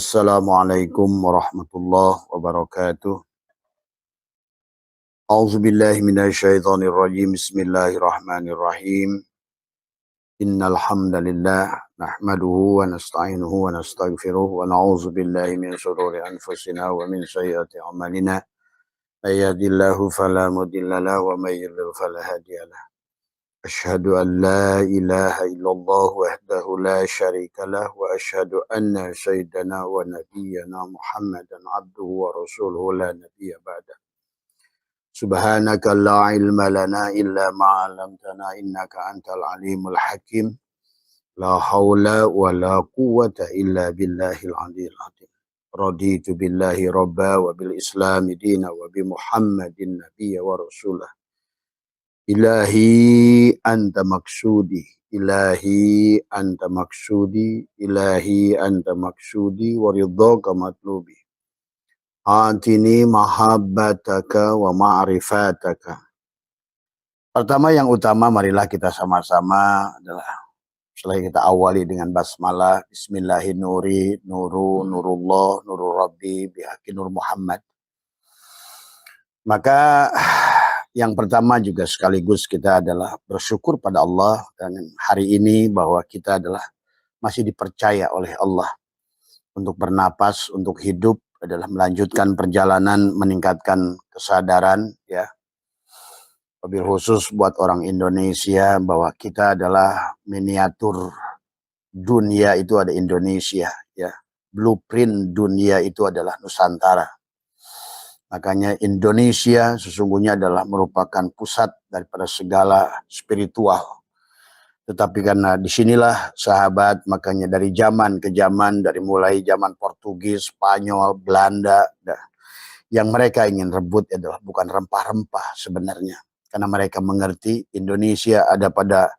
Assalamualaikum warahmatullahi wabarakatuh. A'udzubillahi minasyaitonirrajim. Bismillahirrahmanirrahim. Innal hamdalillah nahmaduhu wa nasta'inuhu wa nastaghfiruh wa na'udzubillahi min shururi anfusina wa min sayyiati a'malina. May yahdihillahu fala mudilla lahu wa may yudlil fala hadiyalah. Asyhadu an la ilaha illallah wahdahu la syarika lah wa asyhadu anna sayyidana wa nabiyyana Muhammadan abduhu wa rasuluhu la nabiyya ba'da. Subhanaka la ilma lana illa ma 'allamtana innaka antal alimul hakim. La haula wa la quwwata illa billahil aliyyil azim. Raditu billahi rabba wa bil islami dina wa bi Muhammadin nabiyya wa rasulah. Ilahi anta maksudi, ilahi anta maksudi, ilahi anta maksudi, wa ridhaka matlubi. Atini mahabbataka wa ma'rifataka. Pertama yang utama, marilah kita sama-sama adalah setelah kita awali dengan basmalah, bismillahi nuri, nuru, nurullah, nurul rabbi, bihaqi nur Muhammad. Maka yang pertama juga sekaligus kita adalah bersyukur pada Allah dan hari ini bahwa kita adalah masih dipercaya oleh Allah untuk bernapas, untuk hidup, adalah melanjutkan perjalanan meningkatkan kesadaran ya. Wabil khusus buat orang Indonesia bahwa kita adalah miniatur dunia itu ada Indonesia ya. Blueprint dunia itu adalah Nusantara. Makanya Indonesia sesungguhnya adalah merupakan pusat daripada segala spiritual. Tetapi karena disinilah sahabat, makanya dari zaman ke zaman, dari mulai zaman Portugis, Spanyol, Belanda, yang mereka ingin rebut adalah bukan rempah-rempah sebenarnya. Karena mereka mengerti Indonesia ada pada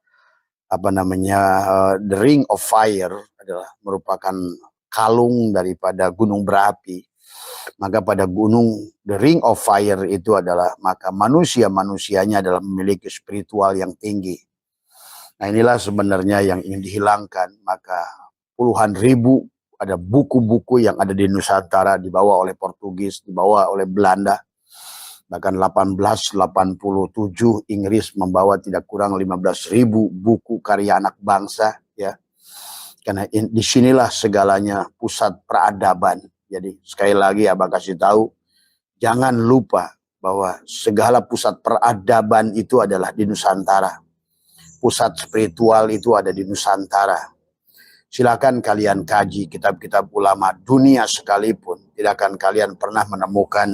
the ring of fire adalah merupakan kalung daripada gunung berapi. Maka pada gunung the ring of fire itu adalah maka manusianya adalah memiliki spiritual yang tinggi. Nah inilah sebenarnya yang ingin dihilangkan. Maka puluhan ribu ada buku-buku yang ada di Nusantara dibawa oleh Portugis, dibawa oleh Belanda. Bahkan 1887 Inggris membawa tidak kurang 15.000 buku karya anak bangsa ya. Karena disinilah segalanya pusat peradaban. Jadi sekali lagi Abah kasih tahu, jangan lupa bahwa segala pusat peradaban itu adalah di Nusantara. Pusat spiritual itu ada di Nusantara. Silakan kalian kaji kitab-kitab ulama dunia sekalipun. Tidak akan kalian pernah menemukan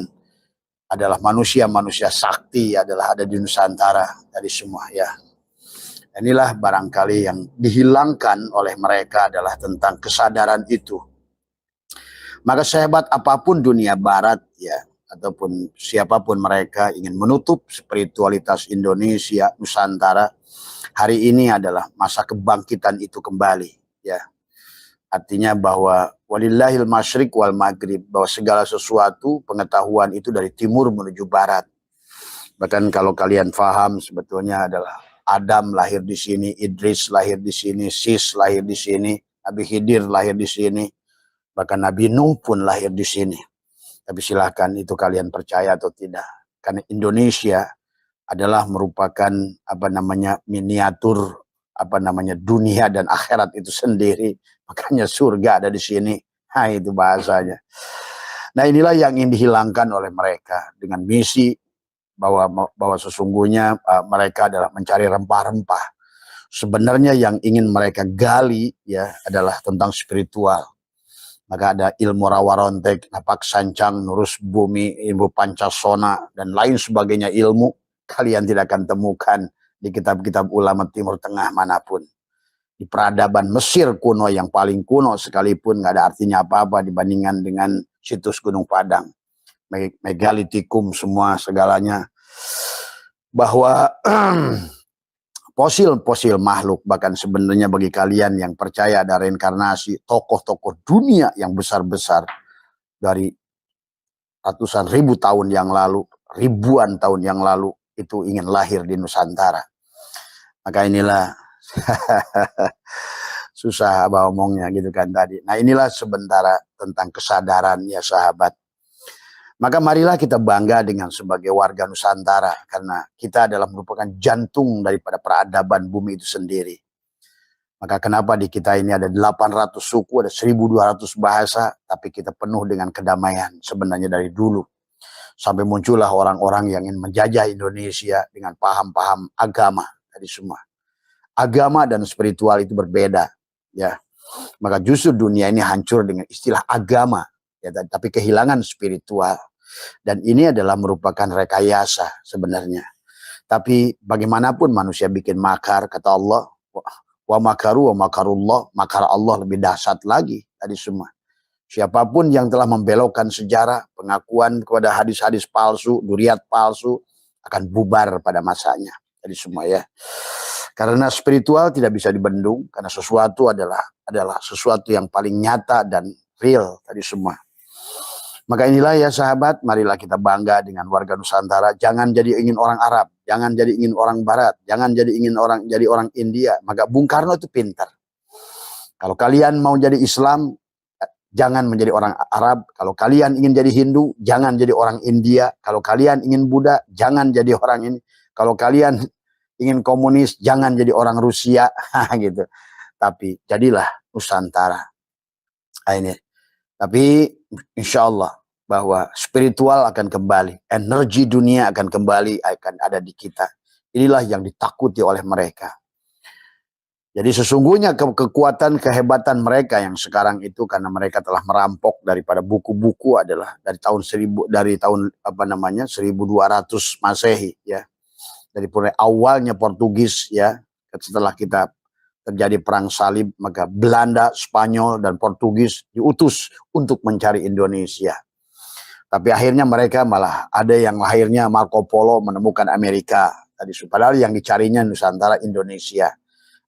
adalah manusia sakti adalah ada di Nusantara. Dari semua ya. Inilah barangkali yang dihilangkan oleh mereka adalah tentang kesadaran itu. Maka sehebat apapun dunia barat ya, ataupun siapapun mereka ingin menutup spiritualitas Indonesia, Nusantara, hari ini adalah masa kebangkitan itu kembali ya. Artinya bahwa walillahil masyriq wal maghrib, bahwa segala sesuatu pengetahuan itu dari timur menuju barat. Bahkan kalau kalian paham sebetulnya adalah Adam lahir di sini, Idris lahir di sini, Sis lahir di sini, Nabi Khidir lahir di sini. Bahkan Nabi Nuh pun lahir di sini. Tapi silahkan itu kalian percaya atau tidak. Karena Indonesia adalah merupakan miniatur dunia dan akhirat itu sendiri. Makanya surga ada di sini. Nah itu bahasanya. Nah inilah yang ingin dihilangkan oleh mereka dengan misi bahwa sesungguhnya mereka adalah mencari rempah-rempah. Sebenarnya yang ingin mereka gali ya adalah tentang spiritual. Maka ada ilmu rawarontek, napak sancang, nurus bumi, ilmu pancasona, dan lain sebagainya ilmu kalian tidak akan temukan di kitab-kitab ulama Timur Tengah manapun. Di peradaban Mesir kuno yang paling kuno sekalipun nggak ada artinya apa-apa dibandingkan dengan situs Gunung Padang. Megalitikum semua segalanya. Bahwa fosil-fosil makhluk, bahkan sebenarnya bagi kalian yang percaya ada reinkarnasi, tokoh-tokoh dunia yang besar-besar dari ratusan ribu tahun yang lalu, ribuan tahun yang lalu, itu ingin lahir di Nusantara. Maka inilah Susah Abah omongnya gitu kan tadi. Nah inilah sementara tentang kesadaran ya sahabat. Maka marilah kita bangga dengan sebagai warga Nusantara. Karena kita adalah merupakan jantung daripada peradaban bumi itu sendiri. Maka kenapa di kita ini ada 800 suku, ada 1200 bahasa. Tapi kita penuh dengan kedamaian sebenarnya dari dulu. Sampai muncullah orang-orang yang ingin menjajah Indonesia dengan paham-paham agama tadi semua. Agama dan spiritual itu berbeda. Ya, maka justru dunia ini hancur dengan istilah agama, ya, tapi kehilangan spiritual. Dan ini adalah merupakan rekayasa sebenarnya. Tapi bagaimanapun manusia bikin makar, kata Allah, wa makaru wa makarullah, makar Allah lebih dahsyat lagi tadi semua. Siapapun yang telah membelokkan sejarah, pengakuan kepada hadis-hadis palsu, duriat palsu, akan bubar pada masanya tadi semua ya. Karena spiritual tidak bisa dibendung, karena sesuatu adalah sesuatu yang paling nyata dan real tadi semua. Maka inilah ya sahabat, marilah kita bangga dengan warga Nusantara. Jangan jadi ingin orang Arab, jangan jadi ingin orang Barat, jangan jadi ingin jadi orang India. Maka Bung Karno itu pintar. Kalau kalian mau jadi Islam, jangan menjadi orang Arab. Kalau kalian ingin jadi Hindu, jangan jadi orang India. Kalau kalian ingin Buddha, jangan jadi orang ini. Kalau kalian ingin komunis, jangan jadi orang Rusia, gitu. Tapi jadilah Nusantara. Nah, ini. Tapi insya Allah bahwa spiritual akan kembali, energi dunia akan kembali, akan ada di kita. Inilah yang ditakuti oleh mereka. Jadi sesungguhnya kekuatan, kehebatan mereka yang sekarang itu karena mereka telah merampok daripada buku-buku adalah dari tahun 1200 Masehi ya. Dari awalnya Portugis ya, setelah kita terjadi perang salib, maka Belanda, Spanyol, dan Portugis diutus untuk mencari Indonesia. Tapi akhirnya mereka malah ada yang lahirnya Marco Polo menemukan Amerika. Padahal yang dicarinya Nusantara, Indonesia.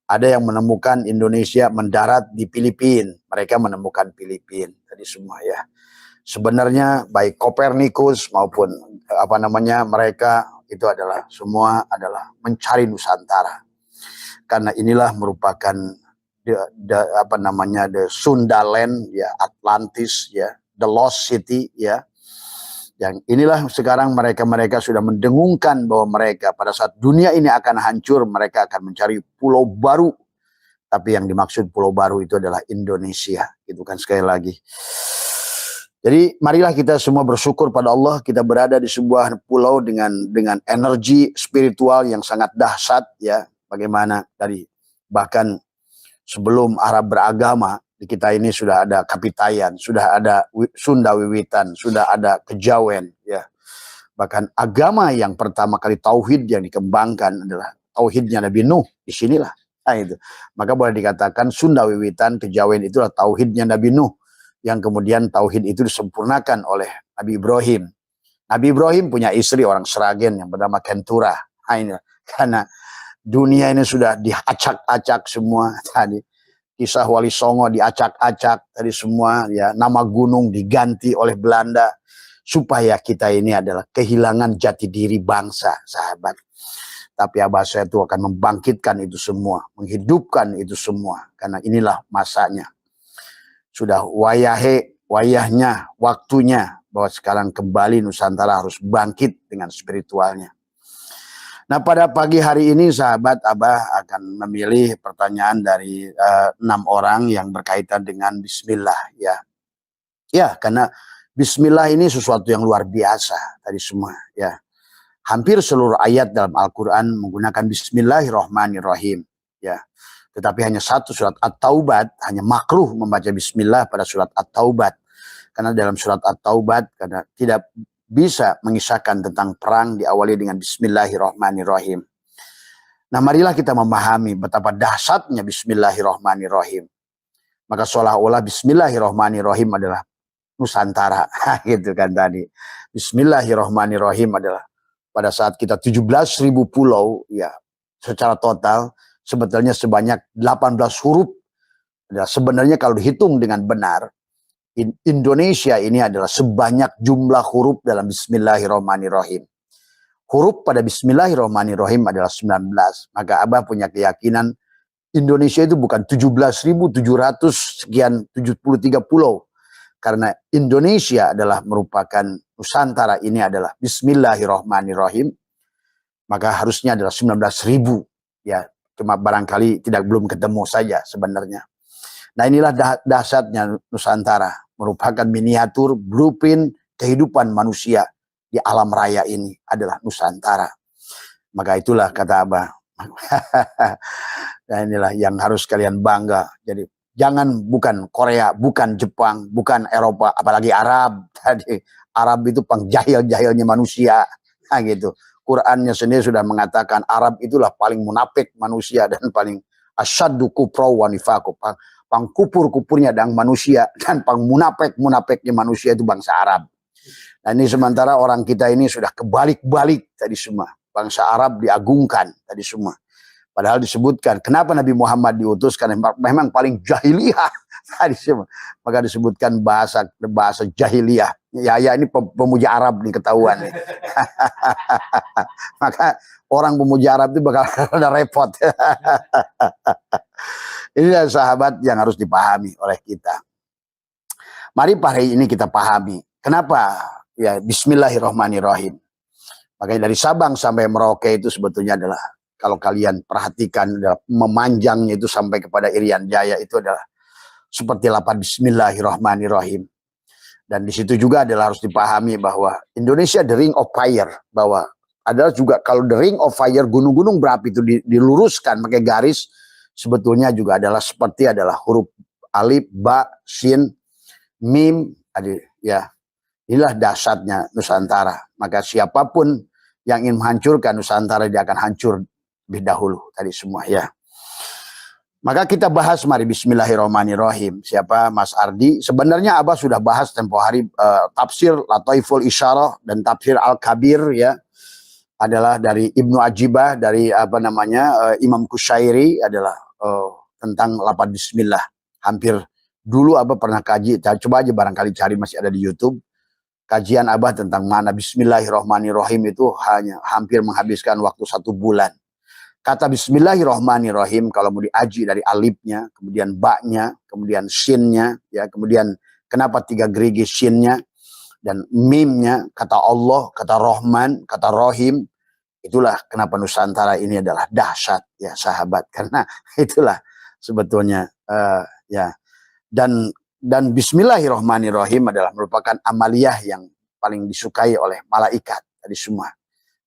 Ada yang menemukan Indonesia mendarat di Filipina. Mereka menemukan Filipina. Tadi semua ya. Sebenarnya baik Kopernikus maupun mereka itu adalah semua adalah mencari Nusantara. Karena inilah merupakan the Sundaland ya, Atlantis ya, the lost city ya. Yang inilah sekarang mereka sudah mendengungkan bahwa mereka pada saat dunia ini akan hancur, mereka akan mencari pulau baru. Tapi yang dimaksud pulau baru itu adalah Indonesia, gitu kan sekali lagi. Jadi marilah kita semua bersyukur pada Allah, kita berada di sebuah pulau dengan energi spiritual yang sangat dahsyat ya. Bagaimana dari bahkan sebelum Arab beragama di kita ini sudah ada Kapitayan, sudah ada Sunda Wiwitan, sudah ada Kejawen ya. Bahkan agama yang pertama kali tauhid yang dikembangkan adalah tauhidnya Nabi Nuh, di sinilah. Nah, itu. Maka boleh dikatakan Sunda Wiwitan, Kejawen itulah tauhidnya Nabi Nuh. Yang kemudian tauhid itu disempurnakan oleh Nabi Ibrahim. Nabi Ibrahim punya istri orang Sragen yang bernama Kentura. Nah, ini karena dunia ini sudah diacak-acak semua tadi. Kisah Wali Songo diacak-acak tadi semua ya. Nama gunung diganti oleh Belanda supaya kita ini adalah kehilangan jati diri bangsa, sahabat. Tapi Abah saya itu akan membangkitkan itu semua, menghidupkan itu semua karena inilah masanya. Sudah wayahnya, waktunya bahwa sekarang kembali Nusantara harus bangkit dengan spiritualnya. Nah pada pagi hari ini sahabat, Abah akan memilih pertanyaan dari 6 orang yang berkaitan dengan Bismillah ya. Ya karena Bismillah ini sesuatu yang luar biasa tadi semua ya. Hampir seluruh ayat dalam Al-Quran menggunakan Bismillahirrahmanirrahim ya. Tetapi hanya satu surat At-Taubat, hanya makruh membaca Bismillah pada surat At-Taubat. Karena dalam surat At-Taubat, karena tidak bisa mengisahkan tentang perang diawali dengan Bismillahirrahmanirrahim. Nah marilah kita memahami betapa dahsyatnya Bismillahirrahmanirrahim. Maka seolah-olah Bismillahirrahmanirrahim adalah Nusantara. Gitu kan tadi. Bismillahirrahmanirrahim adalah pada saat kita 17.000 pulau ya secara total. Sebetulnya sebanyak 18 huruf. Sebenarnya kalau dihitung dengan benar, Indonesia ini adalah sebanyak jumlah huruf dalam Bismillahirrahmanirrahim. Huruf pada Bismillahirrahmanirrahim adalah 19. Maka Abah punya keyakinan Indonesia itu bukan 17.700 sekian 73 pulau. Karena Indonesia adalah merupakan Nusantara ini adalah Bismillahirrahmanirrahim. Maka harusnya adalah 19.000. Ya, cuma barangkali belum ketemu saja sebenarnya. Nah inilah dahsyatnya Nusantara. Merupakan miniatur blueprint kehidupan manusia di alam raya ini adalah Nusantara. Maka itulah kata Abah. Nah inilah yang harus kalian bangga. Jadi jangan bukan Korea, bukan Jepang, bukan Eropa, apalagi Arab. Tadi Arab itu pengjahil-jahilnya manusia. Nah gitu. Qurannya sendiri sudah mengatakan Arab itulah paling munafik manusia dan paling asyaddu kufra wa nifaqu. Pangkupur-kupurnya dan manusia dan munafik-munafiknya manusia itu bangsa Arab. Nah ini sementara orang kita ini sudah kebalik-balik tadi semua. Bangsa Arab diagungkan tadi semua. Padahal disebutkan kenapa Nabi Muhammad diutus karena memang paling jahiliyah tadi semua. Maka disebutkan bahasa jahiliyah. Ya ini pemuja Arab nih ketahuan nih. Maka orang pemuja Arab itu bakal ada repot. Inilah sahabat yang harus dipahami oleh kita. Mari hari ini kita pahami. Kenapa? Ya Bismillahirrahmanirrahim. Makanya dari Sabang sampai Merauke itu sebetulnya adalah kalau kalian perhatikan memanjangnya itu sampai kepada Irian Jaya itu adalah seperti lapan Bismillahirrahmanirrahim. Dan di situ juga adalah harus dipahami bahwa Indonesia the ring of fire, bahwa adalah juga kalau the ring of fire gunung-gunung berapi itu diluruskan pakai garis sebetulnya juga adalah seperti adalah huruf alif, ba, sin, mim, ya. Inilah dahsyatnya Nusantara. Maka siapapun yang ingin menghancurkan Nusantara dia akan hancur lebih dahulu tadi semua ya. Maka kita bahas mari Bismillahirrahmanirrahim. Siapa Mas Ardi? Sebenarnya Abah sudah bahas tempo hari tafsir Lataiful Isyarah dan tafsir Al-Kabir ya. Adalah dari Ibnu Ajibah dari Imam Kusyairi adalah tentang lapan bismillah. Hampir dulu Abah pernah kaji, coba aja barangkali cari masih ada di YouTube. Kajian Abah tentang mana Bismillahirrahmanirrahim itu hanya hampir menghabiskan waktu 1 bulan. Kata Bismillahirrahmanirrahim kalau mau diaji dari alifnya, kemudian baknya, kemudian sinnya, ya, kemudian kenapa 3 gerigi sinnya dan mimnya, kata Allah, kata Rahman, kata Rahim. Itulah kenapa Nusantara ini adalah dahsyat ya sahabat, karena itulah sebetulnya ya dan Bismillahirrahmanirrahim adalah merupakan amaliyah yang paling disukai oleh malaikat tadi semua.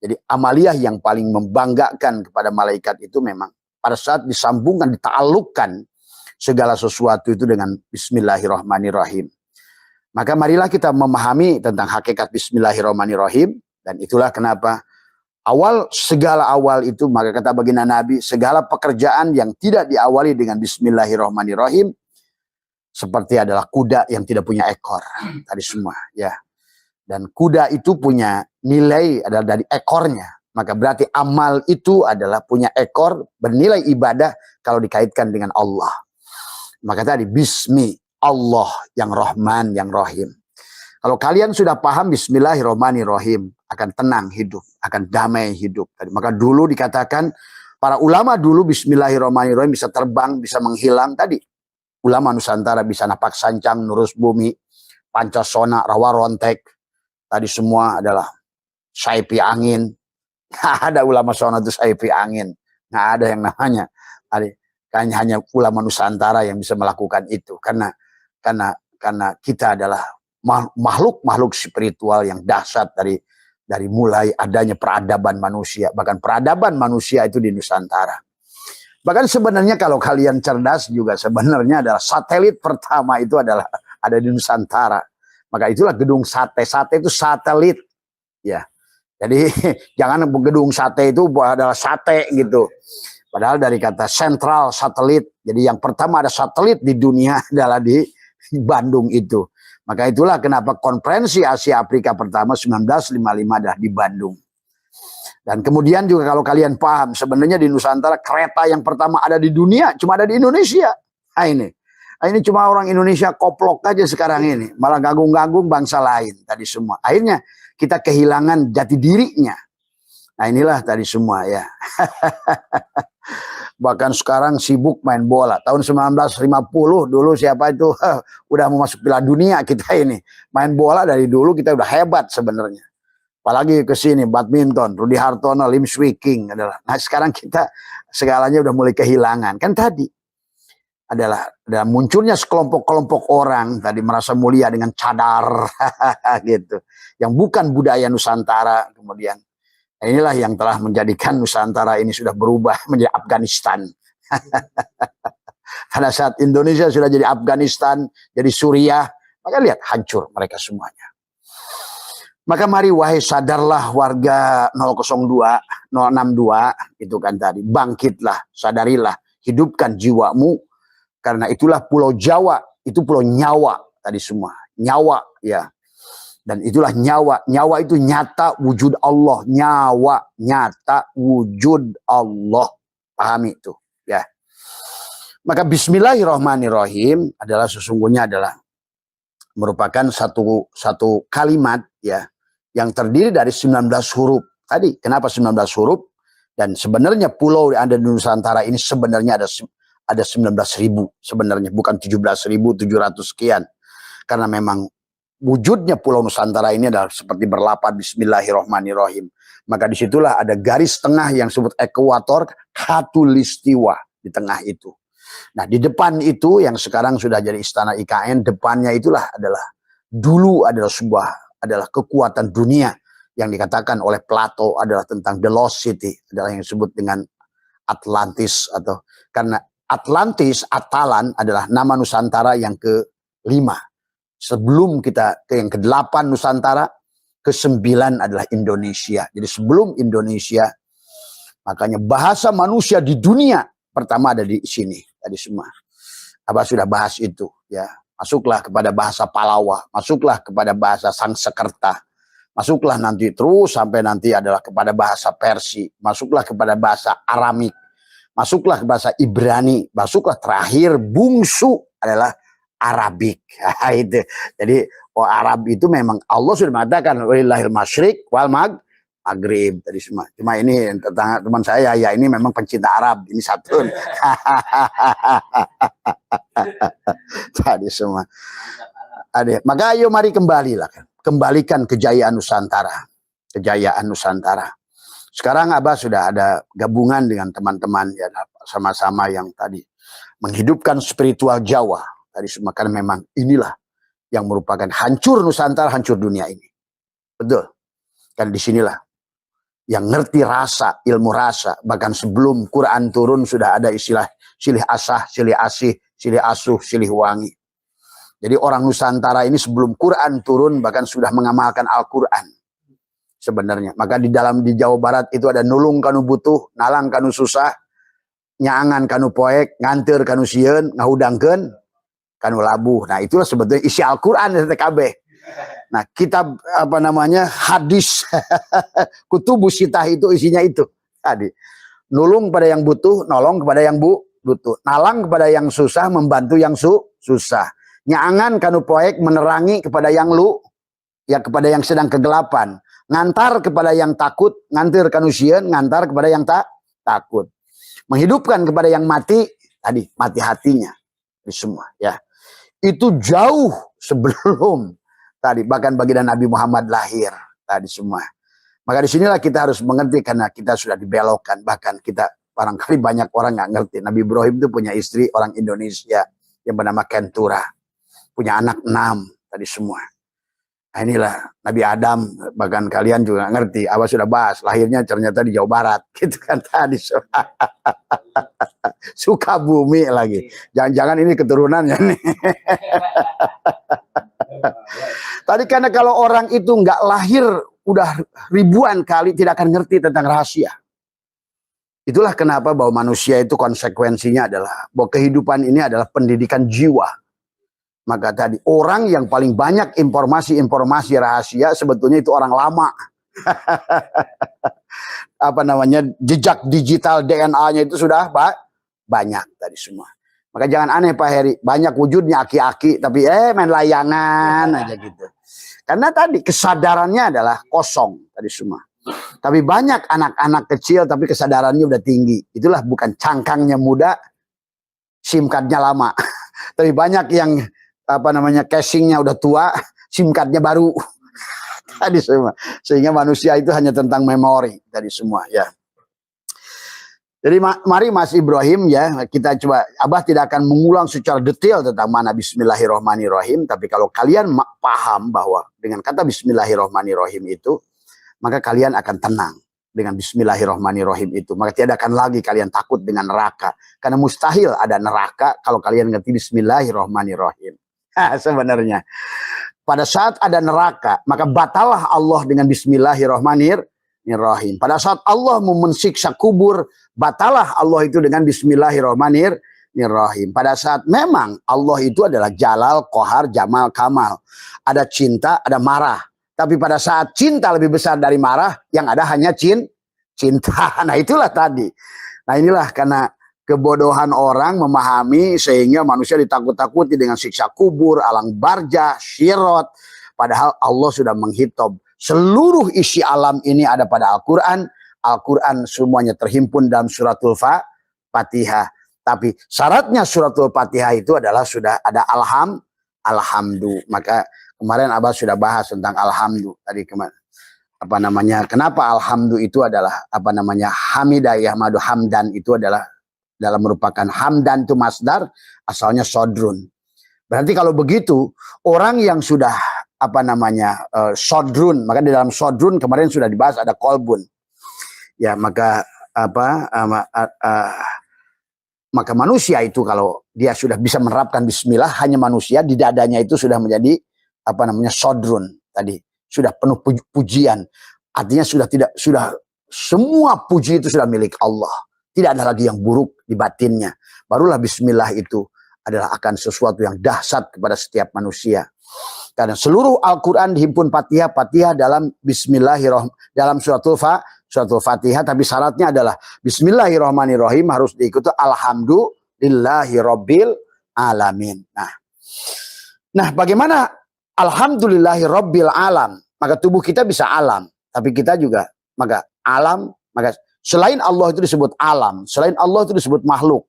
Jadi amaliyah yang paling membanggakan kepada malaikat itu memang pada saat disambungkan, dita'alluqkan segala sesuatu itu dengan Bismillahirrahmanirrahim. Maka marilah kita memahami tentang hakikat Bismillahirrahmanirrahim dan itulah kenapa segala awal itu, maka kata baginda Nabi, segala pekerjaan yang tidak diawali dengan Bismillahirrahmanirrahim seperti adalah kuda yang tidak punya ekor tadi semua ya. Dan kuda itu punya nilai adalah dari ekornya. Maka berarti amal itu adalah punya ekor, bernilai ibadah kalau dikaitkan dengan Allah. Maka tadi Bismi Allah yang Rahman yang Rahim. Kalau kalian sudah paham Bismillahirrahmanirrahim, akan tenang hidup, akan damai hidup. Maka dulu dikatakan, para ulama dulu Bismillahirrahmanirrahim bisa terbang, bisa menghilang. Tadi ulama Nusantara bisa napak sancang, nurus bumi, pancasona, rawa rontek. Tadi semua adalah saipi angin. Nggak ada ulama sona itu saipi angin. Nggak ada yang namanya. Hanya ulama Nusantara yang bisa melakukan itu. Karena kita adalah makhluk spiritual yang dahsyat dari mulai adanya peradaban manusia. Bahkan peradaban manusia itu di Nusantara. Bahkan sebenarnya kalau kalian cerdas juga sebenarnya adalah satelit pertama itu adalah ada di Nusantara. Maka itulah gedung sate. Sate itu satelit. Ya. Jadi jangan gedung sate itu adalah sate gitu. Padahal dari kata sentral satelit. Jadi yang pertama ada satelit di dunia adalah di Bandung itu. Maka itulah kenapa konferensi Asia Afrika pertama 1955 adalah di Bandung. Dan kemudian juga kalau kalian paham sebenarnya di Nusantara kereta yang pertama ada di dunia cuma ada di Indonesia. Nah ini cuma orang Indonesia koplok aja sekarang ini. Malah gagung-gagung bangsa lain tadi semua. Akhirnya kita kehilangan jati dirinya. Nah inilah tadi semua ya. Bahkan sekarang sibuk main bola. Tahun 1950 dulu siapa itu udah mau masuk Piala Dunia kita ini. Main bola dari dulu kita udah hebat sebenarnya. Apalagi ke sini badminton, Rudi Hartono, Lim Swee King adalah. Nah sekarang kita segalanya udah mulai kehilangan. Kan tadi adalah munculnya sekelompok-kelompok orang tadi merasa mulia dengan cadar gitu. Yang bukan budaya Nusantara kemudian. Nah, inilah yang telah menjadikan Nusantara ini sudah berubah menjadi Afghanistan. Pada saat Indonesia sudah jadi Afghanistan, jadi Suriah, maka lihat hancur mereka semuanya. Maka mari wahai sadarlah warga 002, 062 itu kan tadi, bangkitlah, sadarilah, hidupkan jiwamu karena itulah Pulau Jawa, itu pulau nyawa tadi semua, nyawa ya. Dan itulah nyawa, nyawa itu nyata wujud Allah, nyawa nyata wujud Allah. Pahami itu ya. Maka bismillahirrahmanirrahim adalah sesungguhnya adalah merupakan satu kalimat ya yang terdiri dari 19 huruf. Tadi kenapa 19 huruf? Dan sebenarnya pulau yang ada di Nusantara ini sebenarnya ada 19.000 sebenarnya, bukan 17.700 sekian. Karena memang wujudnya pulau Nusantara ini adalah seperti berlapan bismillahirrahmanirrahim. Maka disitulah ada garis tengah yang disebut ekuator khatulistiwa di tengah itu. Nah di depan itu yang sekarang sudah jadi istana IKN, depannya itulah adalah dulu adalah kekuatan dunia yang dikatakan oleh Plato adalah tentang the lost city, adalah yang disebut dengan Atlantis atau karena Atlantis, Atalan adalah nama Nusantara yang ke-5. Sebelum kita ke yang ke-8 Nusantara, ke-9 adalah Indonesia. Jadi sebelum Indonesia, makanya bahasa manusia di dunia pertama ada di sini tadi semua. Abah sudah bahas itu ya. Masuklah kepada bahasa Palawa, masuklah kepada bahasa Sangsekerta, masuklah nanti terus sampai nanti adalah kepada bahasa Persia, masuklah kepada bahasa Aramik, masuklah ke bahasa Ibrani, masuklah terakhir bungsu adalah Arabik. Itu. Jadi Arab itu memang Allah sudah mengatakan walillahil masyriq wal maghrib tadi semua. Cuma ini tentang teman saya ya ini memang pencinta Arab ini satu. Tadi semua. Ada. Maka ayo mari kembalilah. Kembalikan kejayaan Nusantara. Kejayaan Nusantara. Sekarang Abah sudah ada gabungan dengan teman-teman ya sama-sama yang tadi menghidupkan spiritual Jawa. Tadi semua karena memang inilah yang merupakan hancur Nusantara, hancur dunia ini. Betul. Kan disinilah yang ngerti rasa, ilmu rasa. Bahkan sebelum Quran turun sudah ada istilah silih asah, silih asih, silih asuh, silih wangi. Jadi orang Nusantara ini sebelum Quran turun bahkan sudah mengamalkan Al-Quran. Sebenarnya. Maka di Jawa Barat itu ada nulung kanu butuh, nalang kanu susah, nyaangan kanu poek, nganter kanu sieun, ngahudangkeun kanu labuh. Nah itulah sebetulnya isi Al-Quran TKB. Nah kitab apa namanya hadis kutubus sitah itu isinya itu tadi. Nulung kepada yang butuh, nolong kepada yang butuh. Nalang kepada yang susah, membantu yang susah. Nyaangan kanu poek, menerangi kepada yang ya kepada yang sedang kegelapan. Ngantar kepada yang takut, ngantir kanu sieun, ngantar kepada yang takut. Menghidupkan kepada yang mati, tadi mati hatinya. Ini semua ya. Itu jauh sebelum tadi bahkan baginda Nabi Muhammad lahir tadi semua. Maka disinilah kita harus mengerti karena kita sudah dibelokkan. Bahkan kita barangkali banyak orang nggak ngerti. Nabi Ibrahim itu punya istri orang Indonesia yang bernama Kentura. Punya anak 6 tadi semua. Nah inilah Nabi Adam, bahkan kalian juga ngerti. Abah sudah bahas, lahirnya ternyata di Jawa Barat. Gitu kan tadi. Sukabumi lagi. Jangan-jangan ini keturunannya nih. Tadi karena kalau orang itu nggak lahir udah ribuan kali tidak akan ngerti tentang rahasia. Itulah kenapa bahwa manusia itu konsekuensinya adalah bahwa kehidupan ini adalah pendidikan jiwa. Maka tadi orang yang paling banyak informasi-informasi rahasia sebetulnya itu orang lama. Apa namanya jejak digital DNA-nya itu sudah banyak tadi semua. Maka jangan aneh Pak Heri, banyak wujudnya aki-aki tapi main layangan aja gitu. Karena tadi kesadarannya adalah kosong tadi semua. Tapi banyak anak-anak kecil tapi kesadarannya udah tinggi. Itulah bukan cangkangnya muda, SIM cardnya lama. Tapi banyak yang casingnya udah tua, SIM cardnya baru. Tadi semua. Sehingga manusia itu hanya tentang memori tadi semua ya. Jadi mari Mas Ibrahim ya, kita coba, Abah tidak akan mengulang secara detail tentang mana Bismillahirrahmanirrahim, tapi kalau kalian paham bahwa dengan kata Bismillahirrahmanirrahim itu, maka kalian akan tenang dengan Bismillahirrahmanirrahim itu. Maka tidak akan lagi kalian takut dengan neraka, karena mustahil ada neraka kalau kalian ngerti Bismillahirrahmanirrahim. Sebenarnya pada saat ada neraka, maka batalah Allah dengan Bismillahirrahmanirrahim. Pada saat Allah mau mensiksa kubur, batalah Allah itu dengan Bismillahirrahmanirrahim. Pada saat memang Allah itu adalah Jalal, Qahar, Jamal, Kamal. Ada cinta, ada marah. Tapi pada saat cinta lebih besar dari marah, yang ada hanya cinta. Nah itulah tadi. Nah inilah karena kebodohan orang memahami sehingga manusia ditakut-takuti dengan siksa kubur, alam barzah, syirat. Padahal Allah sudah menghitop. Seluruh isi alam ini ada pada Al-Quran. Al-Quran semuanya terhimpun dalam suratul Fatihah. Tapi syaratnya suratul Fatihah itu adalah sudah ada alhamdu. Maka kemarin Abah sudah bahas tentang alhamdu. Tadi kenapa alhamdu itu adalah hamidah yahmadu hamdan itu adalah dalam merupakan hamdan itu masdar, asalnya sodrun. Berarti kalau begitu orang yang sudah sodrun, maka di dalam sodrun kemarin sudah dibahas ada kolbun ya, maka maka manusia itu kalau dia sudah bisa menerapkan bismillah, hanya manusia di dadanya itu sudah menjadi sodrun, tadi sudah penuh pujian, artinya sudah semua puji itu sudah milik Allah, tidak ada lagi yang buruk di batinnya. Barulah bismillah itu adalah akan sesuatu yang dahsyat kepada setiap manusia. Karena seluruh Al-Quran dihimpun Fatihah dalam Bismillahirrahmanirrahim, dalam suratul Fatihah, tapi syaratnya adalah Bismillahirrahmanirrahim harus diikuti Alhamdulillahirabbil alamin. Nah, bagaimana Alhamdulillahirabbil alam? Maka tubuh kita bisa alam, tapi kita juga maka selain Allah itu disebut alam, selain Allah itu disebut makhluk,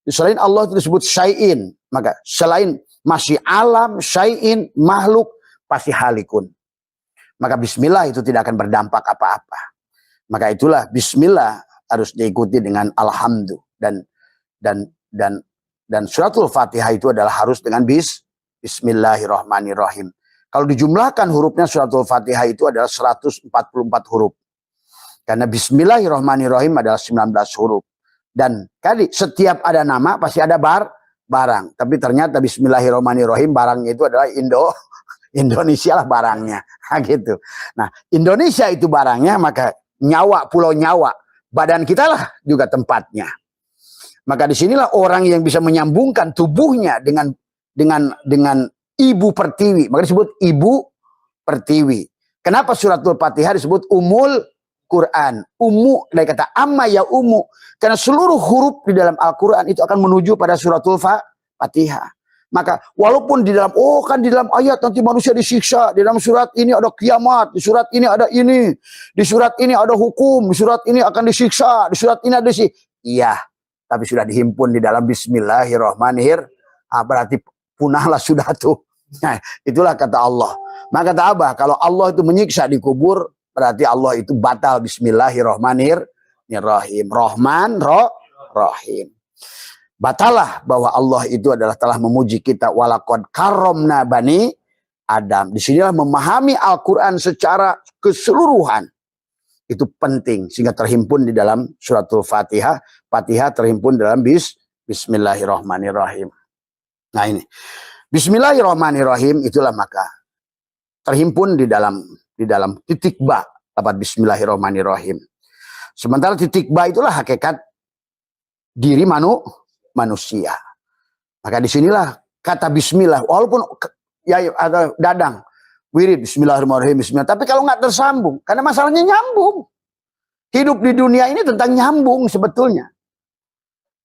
selain Allah itu disebut syai'in, maka selain masih alam, syai'in, makhluk, pasti halikun. Maka bismillah itu tidak akan berdampak apa-apa. Maka itulah bismillah harus diikuti dengan alhamdu, dan suratul Fatihah itu adalah harus dengan bismillahirrahmanirrahim. Kalau dijumlahkan hurufnya suratul Fatihah itu adalah 144 huruf. Karena bismillahirrahmanirrahim adalah 19 huruf. Dan kali setiap ada nama pasti ada barang. Tapi ternyata bismillahirrahmanirrahim barangnya itu adalah Indonesia lah barangnya. Gitu. Nah, Indonesia itu barangnya, maka nyawa, pulau nyawa, badan kita lah juga tempatnya. Maka disinilah orang yang bisa menyambungkan tubuhnya dengan ibu pertiwi. Maka disebut ibu pertiwi. Kenapa suratul Fatihah disebut umul Quran? Ummu dari kata amma ya ummu. Karena seluruh huruf di dalam Al-Quran itu akan menuju pada suratul Fatihah. Maka walaupun di dalam ayat nanti manusia disiksa, di dalam surat ini ada kiamat, di surat ini ada ini, di surat ini ada hukum, di surat ini akan disiksa, di surat ini ada iya, tapi sudah dihimpun di dalam bismillahirrahmanirrahim. Berarti punahlah sudah tuh. Nah, itulah kata Allah. Maka kata Abah, kalau Allah itu menyiksa di kubur, berarti Allah itu batal bismillahirrahmanirrahim. Rahman, Rahim. Batalah bahwa Allah itu adalah telah memuji kita. Walaqad karramna bani Adam. Disinilah memahami Al-Quran secara keseluruhan. Itu penting. Sehingga terhimpun di dalam suratul Fatihah. Fatihah terhimpun dalam bismillahirrahmanirrahim. Nah ini. Bismillahirrahmanirrahim itulah maka terhimpun di dalam titik ba. Dapat bismillahirrahmanirrahim. Sementara titik ba itulah hakikat diri manusia. Maka disinilah kata bismillah. Walaupun ya ada dadang, wirid bismillahirrahmanirrahim, bismillah. Tapi kalau nggak tersambung, karena masalahnya nyambung. Hidup di dunia ini tentang nyambung sebetulnya.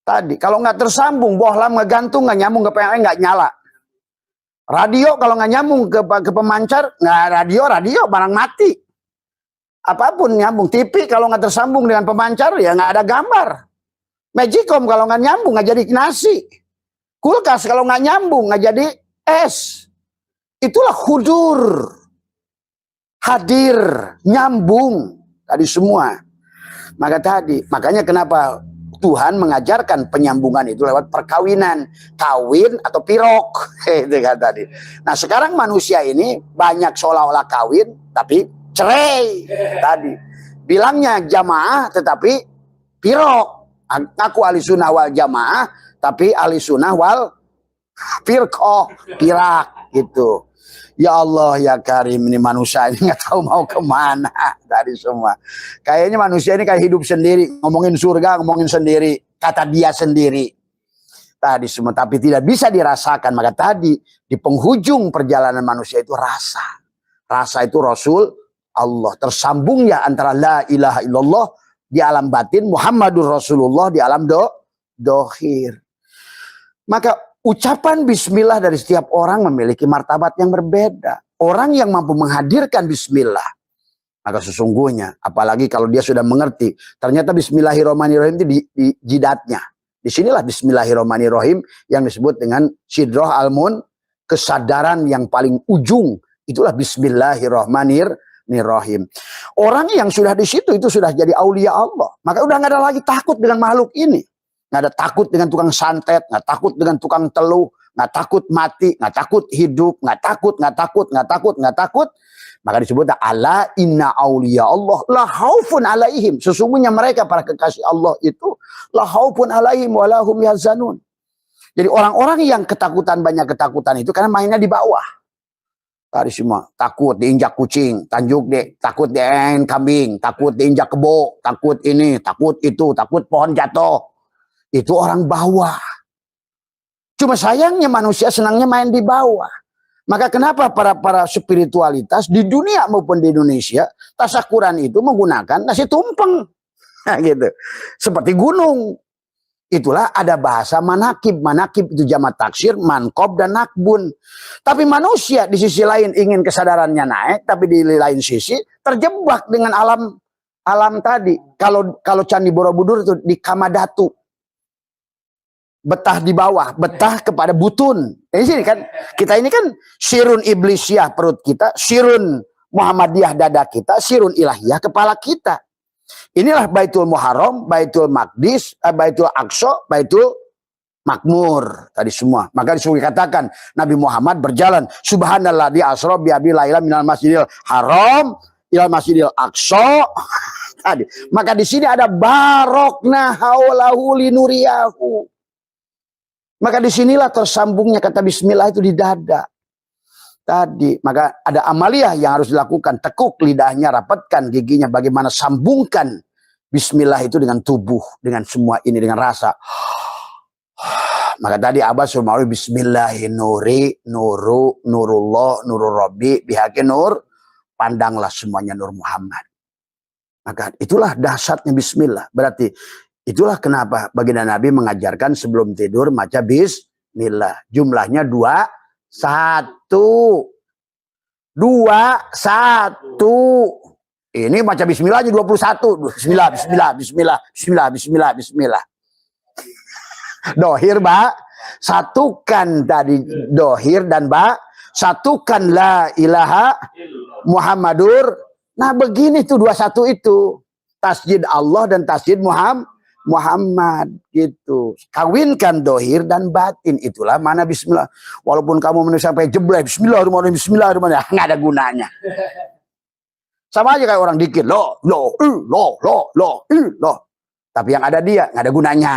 Tadi kalau nggak tersambung, bohlam ngegantung, nggak nyambung ke PLN, nggak nyala. Radio kalau nggak nyambung ke pemancar, nggak radio barang mati. Apapun nyambung. TV kalau nggak tersambung dengan pemancar ya nggak ada gambar. Magicom kalau nggak nyambung nggak jadi nasi. Kulkas kalau nggak nyambung nggak jadi es. Itulah hudur. Hadir, nyambung. Tadi semua. Makanya kenapa Tuhan mengajarkan penyambungan itu lewat perkawinan. Kawin atau pirok. Itu kan tadi. Nah sekarang manusia ini banyak seolah-olah kawin tapi cerai. Tadi. Bilangnya jamaah tetapi pirok. Aku ahli sunnah wal jamaah tapi ahli sunnah wal firqoh. Pirak gitu. Ya Allah ya Karim, ini manusia ini nggak tahu mau kemana dari semua. Kayaknya manusia ini kayak hidup sendiri, ngomongin surga, ngomongin sendiri, kata dia sendiri. Tadi semua, tapi tidak bisa dirasakan. Maka tadi di penghujung perjalanan manusia itu rasa. Rasa itu Rasul Allah. Tersambung ya antara la ilaha illallah di alam batin, Muhammadur Rasulullah di alam dohir. Maka ucapan bismillah dari setiap orang memiliki martabat yang berbeda. Orang yang mampu menghadirkan bismillah, maka sesungguhnya, apalagi kalau dia sudah mengerti, ternyata bismillahirrahmanirrahim itu di jidatnya. Disinilah bismillahirrahmanirrahim yang disebut dengan sidroh almun, kesadaran yang paling ujung. Itulah bismillahirrahmanirrahim. Orang yang sudah di situ itu sudah jadi aulia Allah. Maka udah nggak ada lagi takut dengan makhluk ini. Nggak ada takut dengan tukang santet, nggak takut dengan tukang teluh, nggak takut mati, nggak takut hidup, nggak takut. Maka disebut ala inna auliya Allah la khaufun alaihim. Sesungguhnya mereka para kekasih Allah itu la khaufun alaihim wa lahum yahzanun. Jadi orang-orang yang ketakutan, banyak ketakutan itu karena mainnya di bawah. Tadi semua takut diinjak kucing, takut diinjak kambing, takut diinjak kebo, takut ini, takut itu, takut pohon jatuh. Itu orang bawah. Cuma sayangnya manusia senangnya main di bawah. Maka kenapa para spiritualitas di dunia maupun di Indonesia tasakuran itu menggunakan nasi tumpeng. Nah, gitu. Seperti gunung. Itulah ada bahasa manakib. Manakib itu jamak taksir, mankob dan nakbun. Tapi manusia di sisi lain ingin kesadarannya naik, tapi di lain sisi terjebak dengan alam tadi. Kalau Candi Borobudur itu di Kamadatu. Betah di bawah, betah kepada butun. Ini sini kan, kita ini kan sirun iblisiah perut kita, sirun Muhammadiyah dada kita, sirun ilahiyah kepala kita. Inilah Baitul Muharram, Baitul Maqdis, Baitul Aqsa, Baitul Makmur. Tadi semua. Maka disuruh katakan Nabi Muhammad berjalan. Subhanallah di asra bi abi laila minal masjidil haram ilal masjidil aqsa. Tadi. Maka di sini ada barokna haulahu linuriyahu. Maka disinilah tersambungnya kata bismillah itu di dada. Tadi, maka ada amaliyah yang harus dilakukan. Tekuk lidahnya, rapatkan giginya. Bagaimana sambungkan bismillah itu dengan tubuh. Dengan semua ini, dengan rasa. Maka tadi Abah suruh bismillahirrahmanirrahim. Nurullah, nurul rabbi, bihaqi nur. Pandanglah semuanya nur Muhammad. Maka itulah dahsyatnya bismillah. Berarti itulah kenapa baginda Nabi mengajarkan sebelum tidur maca bismillah. Jumlahnya 2, 1. 2, 1. Ini baca bismillah aja 21. Bismillah, bismillah, bismillah, bismillah, bismillah, bismillah. Dohir, Mbak. Satukan tadi dohir dan Mbak. Satukan la ilaha Muhammadur. Nah begini tuh 21 itu. Tasjid Allah dan tasjid Muhammad gitu. Kawinkan dohir dan batin. Itulah mana bismillah. Walaupun kamu menulis sampai jeblek bismillahirrahmanirrahim, bismillahirrahmanirrahim, nggak ada gunanya. Sama aja kayak orang dikir loh. Tapi yang ada dia nggak ada gunanya.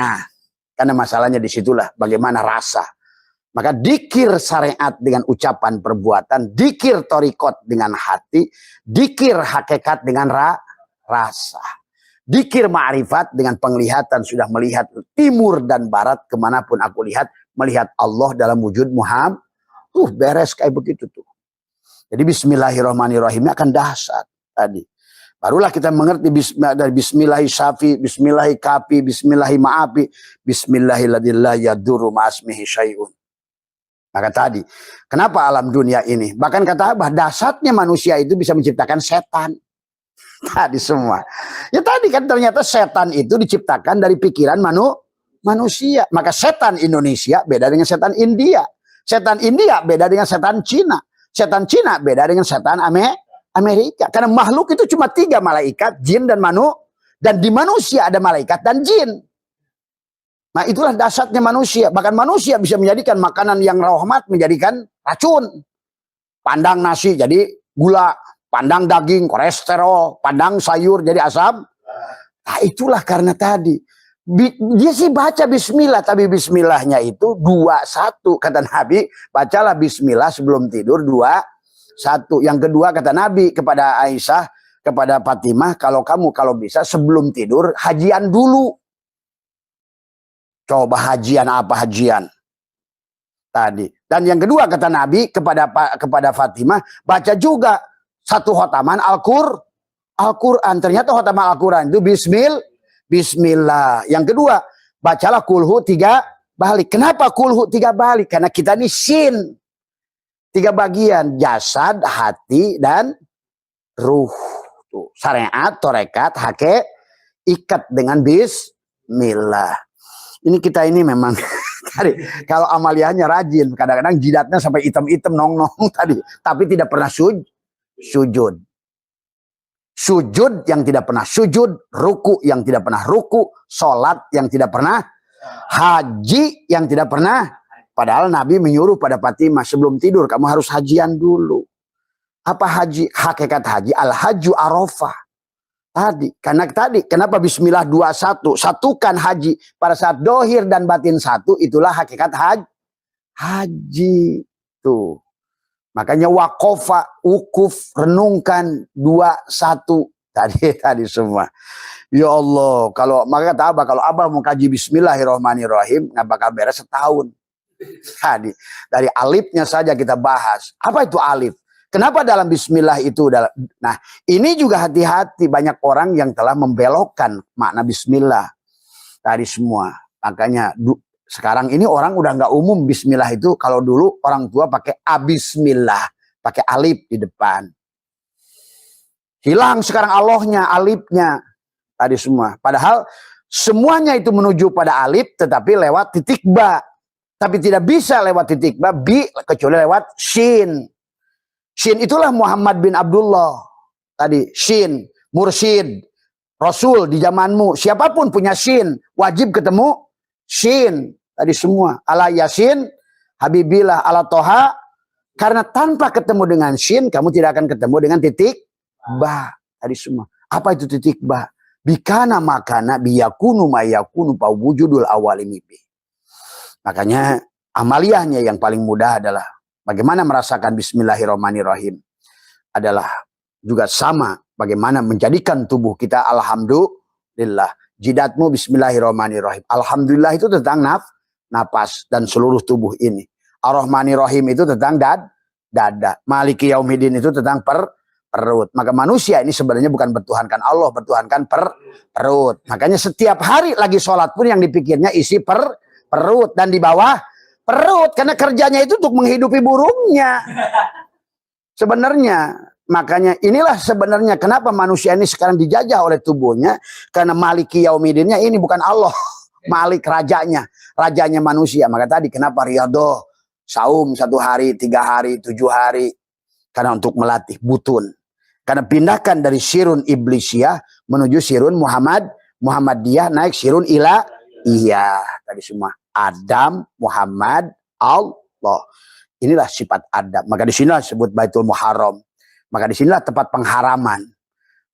Karena masalahnya disitulah bagaimana rasa. Maka dikir syariat dengan ucapan perbuatan, dikir torikot dengan hati, dikir hakikat dengan rasa. Dikir ma'rifat dengan penglihatan, sudah melihat timur dan barat, kemanapun aku lihat, melihat Allah dalam wujud Muhammad. Beres kayak begitu tuh. Jadi bismillahirrahmanirrahimnya akan dahsyat tadi. Barulah kita mengerti dari bismillahi syafi, bismillahi kafi, bismillahi ma'afi, bismillahilladillah yaduru ma'asmihi syai'un. Maka tadi, kenapa alam dunia ini? Bahkan kata Abah, dahsyatnya manusia itu bisa menciptakan setan. Tadi semua. Ya tadi kan ternyata setan itu diciptakan dari pikiran manusia. Maka setan Indonesia beda dengan setan India. Setan India beda dengan setan Cina. Setan Cina beda dengan setan Amerika. Karena makhluk itu cuma 3 malaikat, jin dan dan di manusia ada malaikat dan jin. Nah itulah dasarnya manusia. Bahkan manusia bisa menjadikan makanan yang rahmat menjadikan racun. Pandang nasi jadi gula, pandang daging kolesterol, pandang sayur jadi asam. Nah itulah karena tadi. Dia sih baca bismillah, tapi bismillahnya itu 2-1. Kata Nabi, bacalah bismillah sebelum tidur 2-1. Yang kedua kata Nabi kepada Aisyah, kepada Fatimah, kalau bisa sebelum tidur hajian dulu. Coba hajian apa hajian? Tadi. Dan yang kedua kata Nabi kepada Fatimah, baca juga 1 khotaman Al-Quran. Ternyata khotaman Al-Quran itu Bismillah. Yang kedua, bacalah kulhu 3 balik. Kenapa kulhu 3 balik? Karena kita ini sin. 3 bagian, jasad, hati, dan ruh. Tuh, syariat, torekat, ikat dengan bismillah. Ini kita ini memang tadi kalau amaliyahnya rajin, kadang-kadang jidatnya sampai hitam-hitam nong-nong tadi, tapi tidak pernah sujud. Sujud yang tidak pernah sujud, ruku yang tidak pernah ruku, sholat yang tidak pernah, haji yang tidak pernah. Padahal Nabi menyuruh pada Fatimah sebelum tidur kamu harus hajian dulu. Apa haji? Hakikat haji al-haju arafah. Tadi, karena tadi, kenapa bismillah 2-1, satukan haji pada saat dohir dan batin 1, itulah hakikat haji. Tuh. Makanya wakofa, ukuf, renungkan 2-1. Tadi semua. Ya Allah, maka kata Abah, kalau Abah mau kaji bismillahirrahmanirrahim, nggak bakal beres setahun. Tadi, dari alifnya saja kita bahas. Apa itu alif? Kenapa dalam bismillah itu? Nah, ini juga hati-hati. Banyak orang yang telah membelokkan makna bismillah. Tadi semua. Makanya sekarang ini orang udah nggak umum bismillah itu. Kalau dulu orang tua pakai abismillah. Pakai alif di depan. Hilang sekarang Allahnya, alifnya. Tadi semua. Padahal semuanya itu menuju pada alif tetapi lewat titik ba. Tapi tidak bisa lewat titik ba, kecuali lewat shin. Shin itulah Muhammad bin Abdullah. Tadi Shin, mursyid, Rasul di zamanmu. Siapapun punya Shin, wajib ketemu Shin. Tadi semua. Ala Yasin, Habibillah, ala Toha. Karena tanpa ketemu dengan Shin, kamu tidak akan ketemu dengan titik ba. Tadi semua. Apa itu titik ba? Bikana makana biyakunu mayakunu pawujudul awalimibi. Makanya amaliyahnya yang paling mudah adalah bagaimana merasakan bismillahirrahmanirrahim adalah juga sama bagaimana menjadikan tubuh kita alhamdulillah. Jidatmu bismillahirrahmanirrahim. Alhamdulillah itu tentang napas dan seluruh tubuh ini. Ar-Rahmanirrahim itu tentang dada. Maliki yaumidin itu tentang perut. Maka manusia ini sebenarnya bukan bertuhankan Allah, bertuhankan perut. Makanya setiap hari lagi sholat pun yang dipikirnya isi perut dan di bawah perut, karena kerjanya itu untuk menghidupi burungnya. Sebenarnya, makanya inilah sebenarnya kenapa manusia ini sekarang dijajah oleh tubuhnya, karena maliki yaumidinnya ini bukan Allah, malik rajanya manusia. Maka tadi kenapa riyadhah, saum 1 hari, 3 hari, 7 hari, karena untuk melatih butun. Karena pindahkan dari sirun iblisiyah menuju sirun Muhammadiyah, naik sirun ilahiyah. Tadi semua Adam, Muhammad, Allah. Inilah sifat Adam. Maka di sinilah disebut Baitul Muharram. Maka di sinilah tempat pengharaman.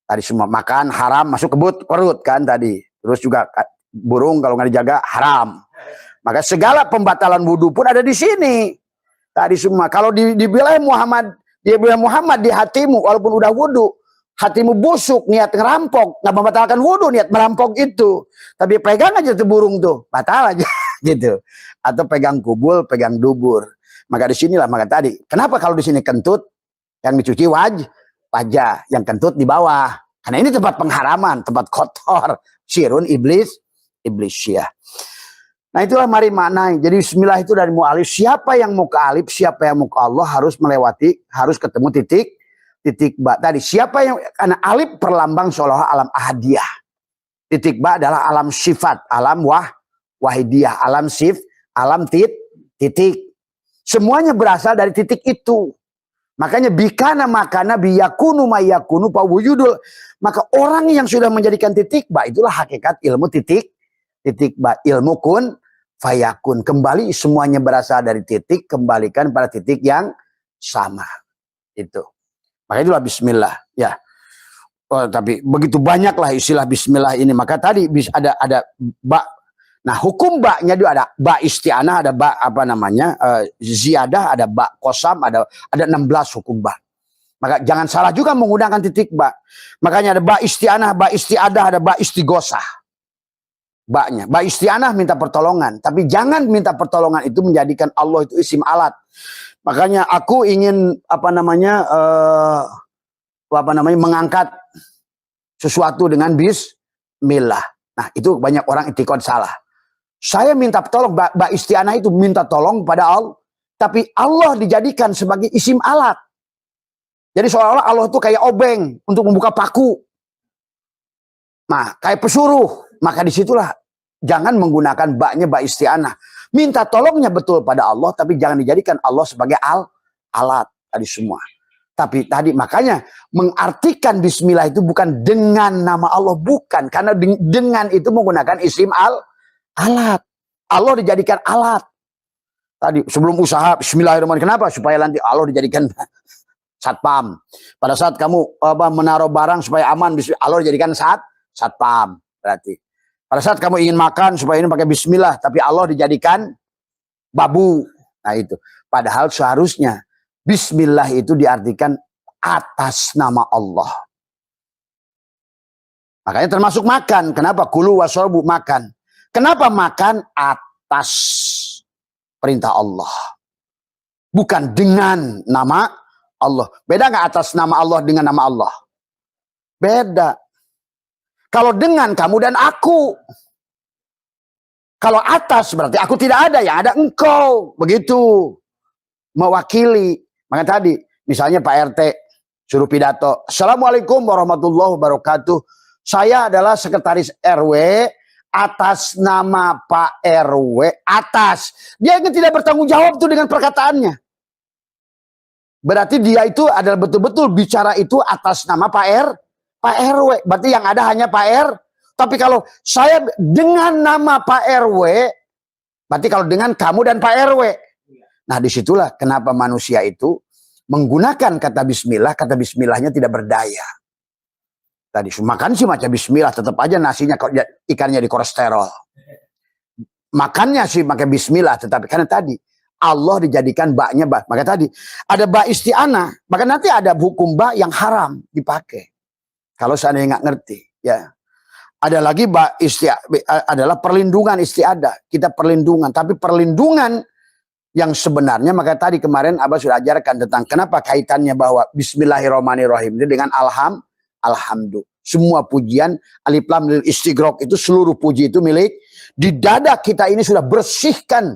Tadi semua makan haram masuk ke perut kan tadi. Terus juga burung kalau nggak dijaga haram. Maka segala pembatalan wudhu pun ada di sini. Tadi semua. Kalau di wilayah Muhammad di hatimu walaupun udah wudhu, hatimu busuk, niat ngerampok, nggak membatalkan wudhu, niat merampok itu. Tapi pegang aja tuh burung tuh, batal aja gitu. Atau pegang kubul, pegang dubur. Maka di sinilah, maka tadi, kenapa kalau di sini kentut, yang dicuci wajah, yang kentut di bawah. Karena ini tempat pengharaman, tempat kotor, sirun iblisiyah. Nah itulah mari maknai. Jadi bismillah itu dari mu'alif. Siapa yang mau ke alif, siapa yang mau ke Allah harus melewati, harus ketemu titik titik ba tadi. Siapa yang, karena alif perlambang seolah alam ahadiyah. Titik ba adalah alam sifat, alam wahidiyah, alam alam titik. Semuanya berasal dari titik itu. Makanya bikana makana biyakunu mayakunu pawujudul. Maka orang yang sudah menjadikan titik ba itulah hakikat ilmu titik ba, ilmu kun fayakun. Kembali semuanya berasal dari titik, kembalikan pada titik yang sama. Itu. Makanya itulah bismillah, ya. Oh, tapi begitu banyaklah istilah bismillah ini. Maka tadi ada ba. Nah, hukum ba-nya itu ada ba isti'anah, ada ba apa namanya? Ziyadah, ada ba qasam, ada 16 hukum ba. Maka jangan salah juga menggunakan titik ba. Makanya ada ba isti'anah, ba isti'adah, ada ba istighosah. Ba-nya. Ba isti'anah minta pertolongan, tapi jangan minta pertolongan itu menjadikan Allah itu isim alat. Makanya aku ingin mengangkat sesuatu dengan bismillah. Nah, itu banyak orang itikad salah. Saya minta tolong, ba isti'anah itu minta tolong pada Allah, tapi Allah dijadikan sebagai isim alat. Jadi seolah-olah Allah itu kayak obeng untuk membuka paku. Nah, kayak pesuruh. Maka disitulah jangan menggunakan ba-nya ba isti'anah. Minta tolongnya betul pada Allah, tapi jangan dijadikan Allah sebagai alat tadi semua. Tapi tadi makanya mengartikan bismillah itu bukan dengan nama Allah, bukan. Karena dengan itu menggunakan isim alat. Allah dijadikan alat. Tadi sebelum usaha bismillahirrahmanirrahim. Kenapa? Supaya nanti Allah dijadikan satpam. Pada saat kamu menaruh barang supaya aman, Allah dijadikan satpam. Berarti pada saat kamu ingin makan supaya ini pakai bismillah, tapi Allah dijadikan babu. Nah itu. Padahal seharusnya bismillah itu diartikan atas nama Allah. Makanya termasuk makan. Kenapa? Kulu wasrobu, makan. Kenapa makan? Atas perintah Allah. Bukan dengan nama Allah. Beda nggak atas nama Allah dengan nama Allah? Beda. Kalau dengan kamu dan aku. Kalau atas berarti aku tidak ada, yang ada engkau. Begitu. Mewakili. Maka tadi misalnya Pak RT suruh pidato. Assalamualaikum warahmatullahi wabarakatuh. Saya adalah sekretaris RW. Atas nama Pak RW, atas. Dia tidak bertanggung jawab tuh dengan perkataannya. Berarti dia itu adalah betul-betul bicara itu atas nama Pak RW. Berarti yang ada hanya Pak R. Tapi kalau saya dengan nama Pak RW, berarti kalau dengan kamu dan Pak RW. Nah disitulah kenapa manusia itu menggunakan kata bismillahnya tidak berdaya. Tadi makan sih macam bismillah, tetap aja nasinya ikannya di kolesterol. Makannya sih pakai bismillah, tetapi karena tadi Allah dijadikan ba-nya ba. Maka tadi ada ba isti'anah, maka nanti ada hukum ba yang haram dipakai. Kalau seandainya nggak ngerti, ya. Ada lagi ba adalah perlindungan isti'adah. Kita perlindungan, tapi perlindungan yang sebenarnya, maka tadi kemarin Abah sudah ajarkan tentang kenapa kaitannya bahwa bismillahirrahmanirrahim itu dengan alhamdulillah. Semua pujian alif lam lil istighraq itu seluruh puji itu milik. Di dada kita ini sudah bersihkan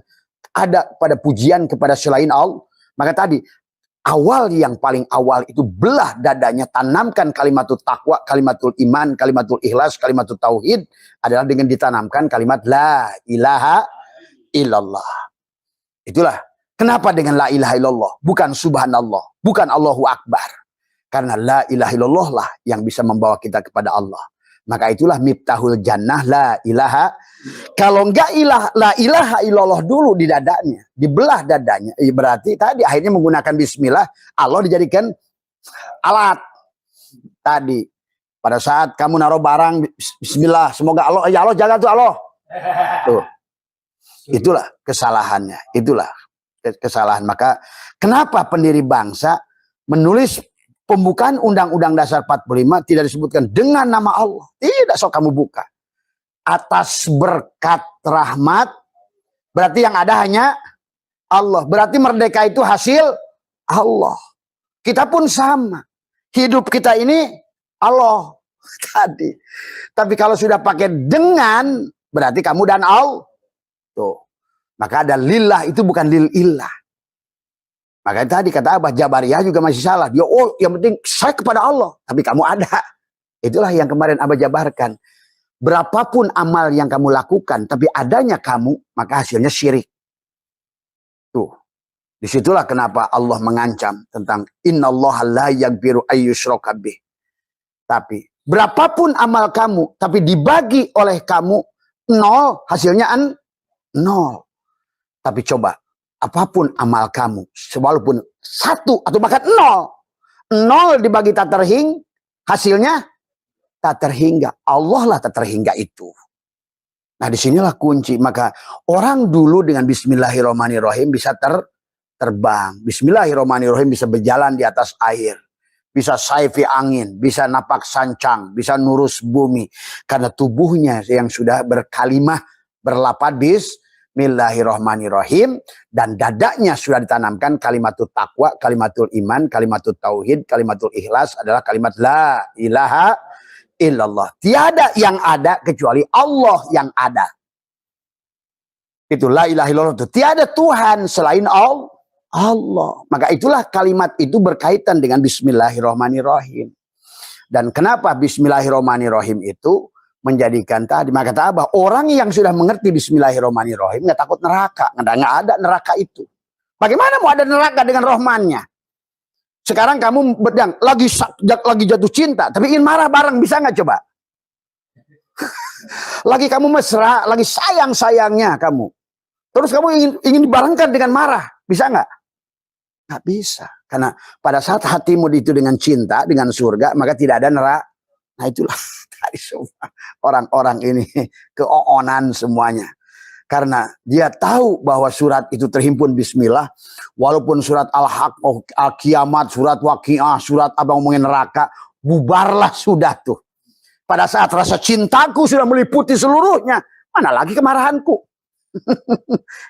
ada pada pujian kepada selain Allah. Maka tadi awal yang paling awal itu belah dadanya, tanamkan kalimatul taqwa, kalimatul iman, kalimatul ikhlas, kalimatul tauhid adalah dengan ditanamkan kalimat la ilaha illallah. Itulah kenapa dengan la ilaha illallah, bukan subhanallah, bukan Allahu akbar. Karena la ilaha illallah lah yang bisa membawa kita kepada Allah. Maka itulah miftahul jannah la ilaha. Kalau enggak la ilaha illallah dulu di dadanya, dibelah dadanya, berarti tadi akhirnya menggunakan bismillah, Allah dijadikan alat. Tadi pada saat kamu naruh barang bismillah, semoga Allah, ya Allah jaga tuh Allah. Tuh. Itulah kesalahannya, itulah kesalahan. Maka kenapa pendiri bangsa menulis pembukaan Undang-Undang Dasar 45 tidak disebutkan dengan nama Allah. Tidak, sok kamu buka. Atas berkat rahmat, berarti yang ada hanya Allah. Berarti merdeka itu hasil Allah. Kita pun sama. Hidup kita ini Allah tadi. Tapi kalau sudah pakai dengan, berarti kamu dan Allah. Tuh. Maka ada lillah itu bukan lil illah. Makanya tadi kata Abah, Jabariyah juga masih salah. Dia, oh yang penting saya kepada Allah. Tapi kamu ada. Itulah yang kemarin Abah jabarkan. Berapapun amal yang kamu lakukan, tapi adanya kamu, maka hasilnya syirik. Tuh. Disitulah kenapa Allah mengancam tentang innallaha la yaghfiru ayyushraka bih. Tapi berapapun amal kamu, tapi dibagi oleh kamu nol, hasilnya nol. Tapi coba, apapun amal kamu, walaupun satu atau bahkan nol dibagi tak terhingga, hasilnya tak terhingga. Allah lah tak terhingga itu. Nah disinilah kunci. Maka orang dulu dengan bismillahirrahmanirrahim bisa terbang. Bismillahirrahmanirrahim bisa berjalan di atas air. Bisa saifi angin, bisa napak sancang, bisa nurus bumi. Karena tubuhnya yang sudah berkalimah, berlapad bismillahirrahmanirrahim. Dan dadanya sudah ditanamkan kalimatul taqwa, kalimatul iman, kalimatul tauhid, kalimatul ikhlas adalah kalimat la ilaha illallah. Tiada yang ada kecuali Allah yang ada. Itu la ilaha illallah itu. Tiada Tuhan selain Allah. Maka itulah kalimat itu berkaitan dengan bismillahirrahmanirrahim. Dan kenapa bismillahirrahmanirrahim itu menjadikan tadi. Maka kata Abah, orang yang sudah mengerti bismillahirrahmanirrahim nggak takut neraka. Nggak ada neraka itu. Bagaimana mau ada neraka dengan rohmannya? Sekarang kamu bedang lagi jatuh cinta, tapi ingin marah bareng, bisa nggak coba? Lagi kamu mesra, lagi sayang-sayangnya kamu. Terus kamu ingin dibarengkan dengan marah, bisa nggak? Nggak bisa. Karena pada saat hatimu itu dengan cinta, dengan surga, maka tidak ada neraka. Nah itulah tadi semua orang-orang ini keoonan semuanya. Karena dia tahu bahwa surat itu terhimpun bismillah. Walaupun surat Al-Haq, Al-Kiamat, surat Waqiah, surat apa ngomongin neraka, bubarlah sudah tuh. Pada saat rasa cintaku sudah meliputi seluruhnya, mana lagi kemarahanku?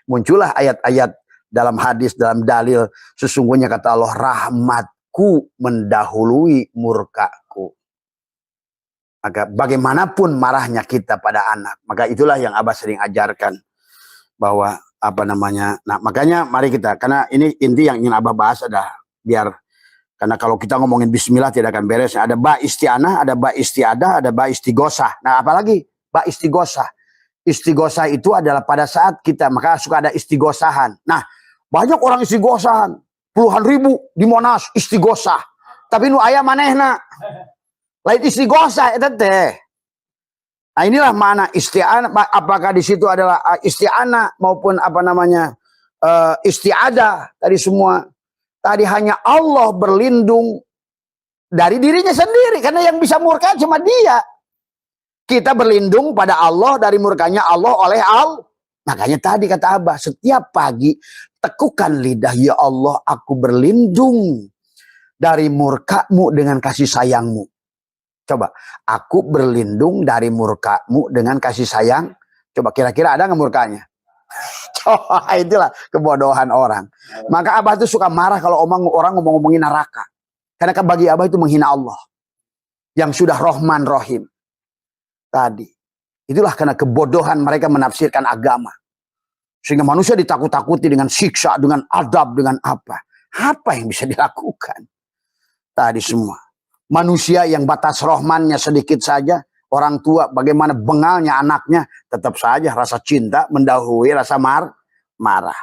Muncullah ayat-ayat dalam hadis, dalam dalil, sesungguhnya kata Allah, rahmatku mendahului murkaku. Maka bagaimanapun marahnya kita pada anak, maka itulah yang Abah sering ajarkan. Bahwa apa namanya, nah makanya mari kita, karena ini inti yang ingin Abah bahas ada, biar, karena kalau kita ngomongin bismillah tidak akan beres. Ada ba isti'anah, ada ba isti'adah, ada ba istighosah. Nah apalagi ba istighosah. Istighosah itu adalah pada saat kita, maka suka ada istighosahan. Nah banyak orang istighosahan, puluhan ribu di Monas istighosah. Tapi nu aya manehna lain istighosah itu teh. Nah inilah mana isti'anah, apakah di situ adalah isti'anah maupun apa namanya isti'adah tadi semua. Tadi hanya Allah berlindung dari dirinya sendiri karena yang bisa murka cuma Dia. Kita berlindung pada Allah dari murkanya Allah oleh Allah. Makanya tadi kata Abah, setiap pagi tekukan lidah, ya Allah aku berlindung dari murka-Mu dengan kasih sayang-Mu. Coba, aku berlindung dari murka-Mu dengan kasih sayang. Coba kira-kira ada nggak murkanya? Coba, itulah kebodohan orang. Maka Abah itu suka marah kalau orang ngomong-ngomongin neraka. Karena bagi Abah itu menghina Allah. Yang sudah Rahman Rahim. Tadi. Itulah karena kebodohan mereka menafsirkan agama. Sehingga manusia ditakut-takuti dengan siksa, dengan adab, dengan apa. Apa yang bisa dilakukan? Tadi semua. Manusia yang batas rohmannya sedikit saja, orang tua bagaimana bengalnya anaknya, tetap saja rasa cinta mendahului rasa marah.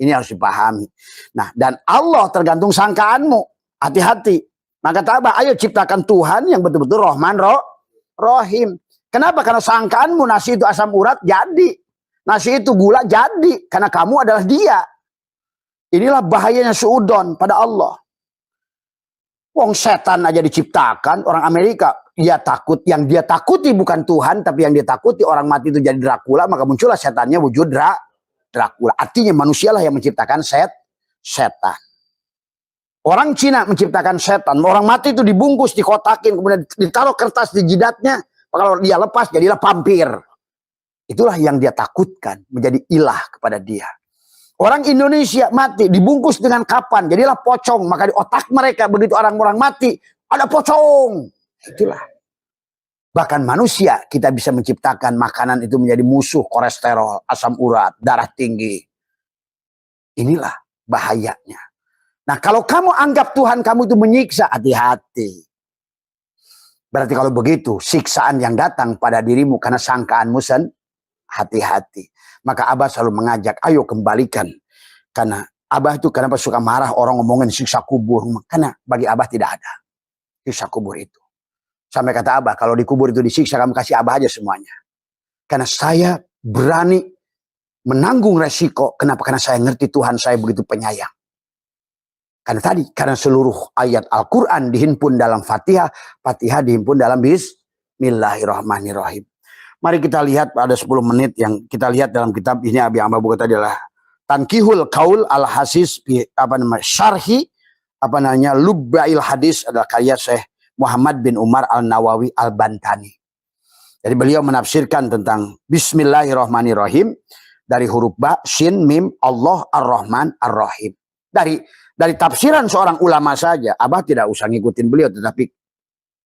Ini harus dipahami. Nah, dan Allah tergantung sangkaanmu. Hati-hati. Maka Abah, ayo ciptakan Tuhan yang betul-betul Rahman Rahim. Kenapa? Karena sangkaanmu nasi itu asam urat jadi. Nasi itu gula jadi. Karena kamu adalah Dia. Inilah bahayanya suudon pada Allah. Wong setan aja diciptakan, orang Amerika, dia takut, yang dia takuti bukan Tuhan, tapi yang dia takuti orang mati itu jadi Dracula, maka muncullah setannya wujud Dracula. Artinya manusialah yang menciptakan setan. Orang Cina menciptakan setan, orang mati itu dibungkus, dikotakin, kemudian ditaruh kertas di jidatnya, kalau dia lepas jadilah vampir. Itulah yang dia takutkan, menjadi ilah kepada dia. Orang Indonesia mati dibungkus dengan kapan, jadilah pocong. Maka di otak mereka begitu orang-orang mati ada pocong. Itulah. Bahkan manusia kita bisa menciptakan makanan itu menjadi musuh kolesterol, asam urat, darah tinggi. Inilah bahayanya. Nah, kalau kamu anggap Tuhan kamu itu menyiksa, hati-hati. Berarti kalau begitu, siksaan yang datang pada dirimu karena sangkaanmu hati-hati. Maka Abah selalu mengajak, ayo kembalikan. Karena Abah itu kenapa suka marah orang ngomongin siksa kubur. Karena bagi Abah tidak ada siksa kubur itu. Sampai kata Abah, kalau dikubur itu disiksa, kamu kasih Abah aja semuanya. Karena saya berani menanggung resiko. Kenapa? Karena saya ngerti Tuhan saya begitu penyayang. Karena seluruh ayat Al-Quran dihimpun dalam Fatihah, Fatihah dihimpun dalam Bismillahirrahmanirrahim. Mari kita lihat ada 10 menit yang kita lihat dalam kitab ini yang Abah buka tadi adalah Tankihul Qaul Al-Hasis Syarhi Lubbail Hadis adalah karya Syekh Muhammad bin Umar Al-Nawawi Al-Bantani. Jadi beliau menafsirkan tentang Bismillahirrahmanirrahim dari huruf ba, shin, mim, Allah, Ar-Rahman, Ar-Rahim. Dari tafsiran seorang ulama saja, Abah tidak usah ngikutin beliau, tetapi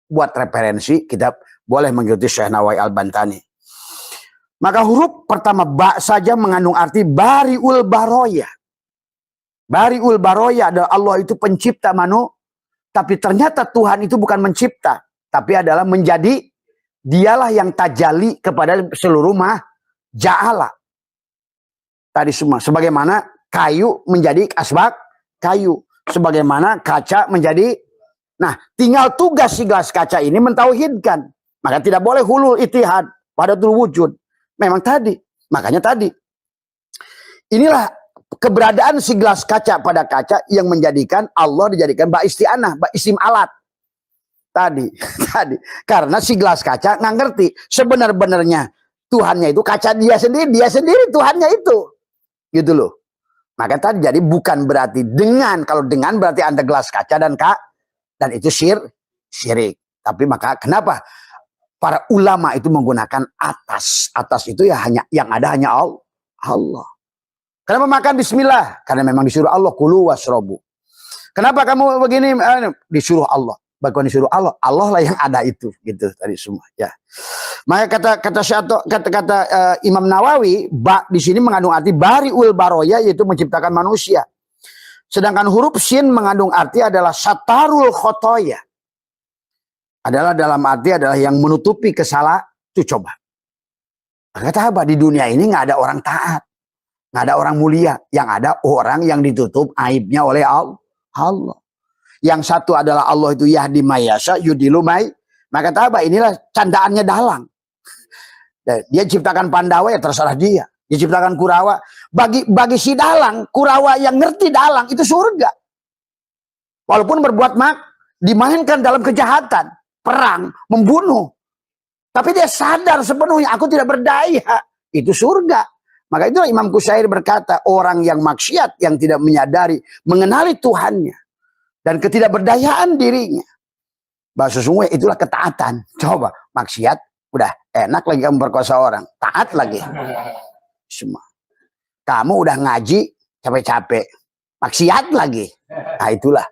buat referensi kita boleh mengikuti Syekh Nawawi Al-Bantani. Maka huruf pertama ba saja mengandung arti bariul baroya. Bariul baroya adalah Allah itu pencipta manusia, tapi ternyata Tuhan itu bukan mencipta, tapi adalah menjadi, dialah yang tajali kepada seluruh ja'ala. Tadi semua, sebagaimana kayu menjadi asbak kayu, sebagaimana kaca menjadi. Nah, tinggal tugas si gelas kaca ini mentauhidkan. Maka tidak boleh hulul itihad wahdatul wujud. Memang tadi, makanya tadi. Inilah keberadaan si gelas kaca pada kaca yang menjadikan Allah dijadikan ba isti'anah, ba isim alat. Tadi. Karena si gelas kaca nggak ngerti sebenar-benarnya Tuhannya itu kaca dia sendiri Tuhannya itu. Gitu loh. Maka tadi jadi bukan berarti kalau dengan berarti Anda gelas kaca dan itu syirik. Tapi maka kenapa para ulama itu menggunakan atas? Atas itu ya yang ada hanya Allah. Kenapa makan bismillah? Karena memang disuruh Allah kulu wasrobu. Kenapa kamu begini? Disuruh Allah. Bahkan disuruh Allah, Allah lah yang ada itu, gitu tadi semua. Ya. Maka kata Imam Nawawi, ba di sini mengandung arti bariul baroya, yaitu menciptakan manusia. Sedangkan huruf shin mengandung arti adalah satarul khotoya. Adalah dalam arti adalah yang menutupi kesalahan. Itu coba. Kata apa? Di dunia ini nggak ada orang taat, nggak ada orang mulia. Yang ada orang yang ditutup aibnya oleh Allah. Yang satu adalah Allah itu yahdi mayasa yudilu may. Maka kata apa? Inilah candaannya dalang. Dia ciptakan Pandawa ya terserah dia. Dia ciptakan Kurawa. Bagi si dalang, Kurawa yang ngerti dalang itu surga. Walaupun berbuat dimainkan dalam kejahatan, perang, membunuh. Tapi dia sadar sepenuhnya aku tidak berdaya. Itu surga. Maka itu Imam Qusyairi berkata, orang yang maksiat yang tidak menyadari, mengenali Tuhannya dan ketidakberdayaan dirinya, bahasa sesungguhnya itulah ketaatan. Coba maksiat udah enak lagi kamu perkosa orang, taat lagi semua. Kamu udah ngaji capek-capek, maksiat lagi. Nah itulah.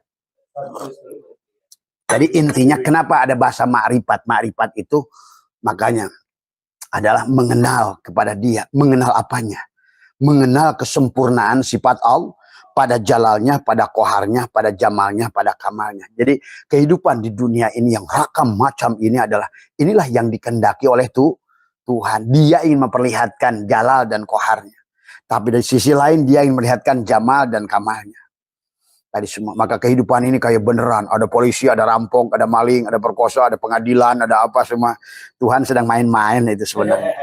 Jadi intinya kenapa ada bahasa ma'rifat? Ma'rifat itu makanya adalah mengenal kepada dia. Mengenal apanya? Mengenal kesempurnaan sifat Allah pada jalalnya, pada koharnya, pada jamalnya, pada kamalnya. Jadi kehidupan di dunia ini yang rakam macam ini inilah yang dikehendaki oleh Tuhan. Dia ingin memperlihatkan jalal dan koharnya. Tapi dari sisi lain dia ingin melihatkan jamal dan kamalnya. Tadi semua. Maka kehidupan ini kayak beneran. Ada polisi, ada rampok, ada maling, ada perkosa, ada pengadilan, ada apa semua. Tuhan sedang main-main itu sebenarnya.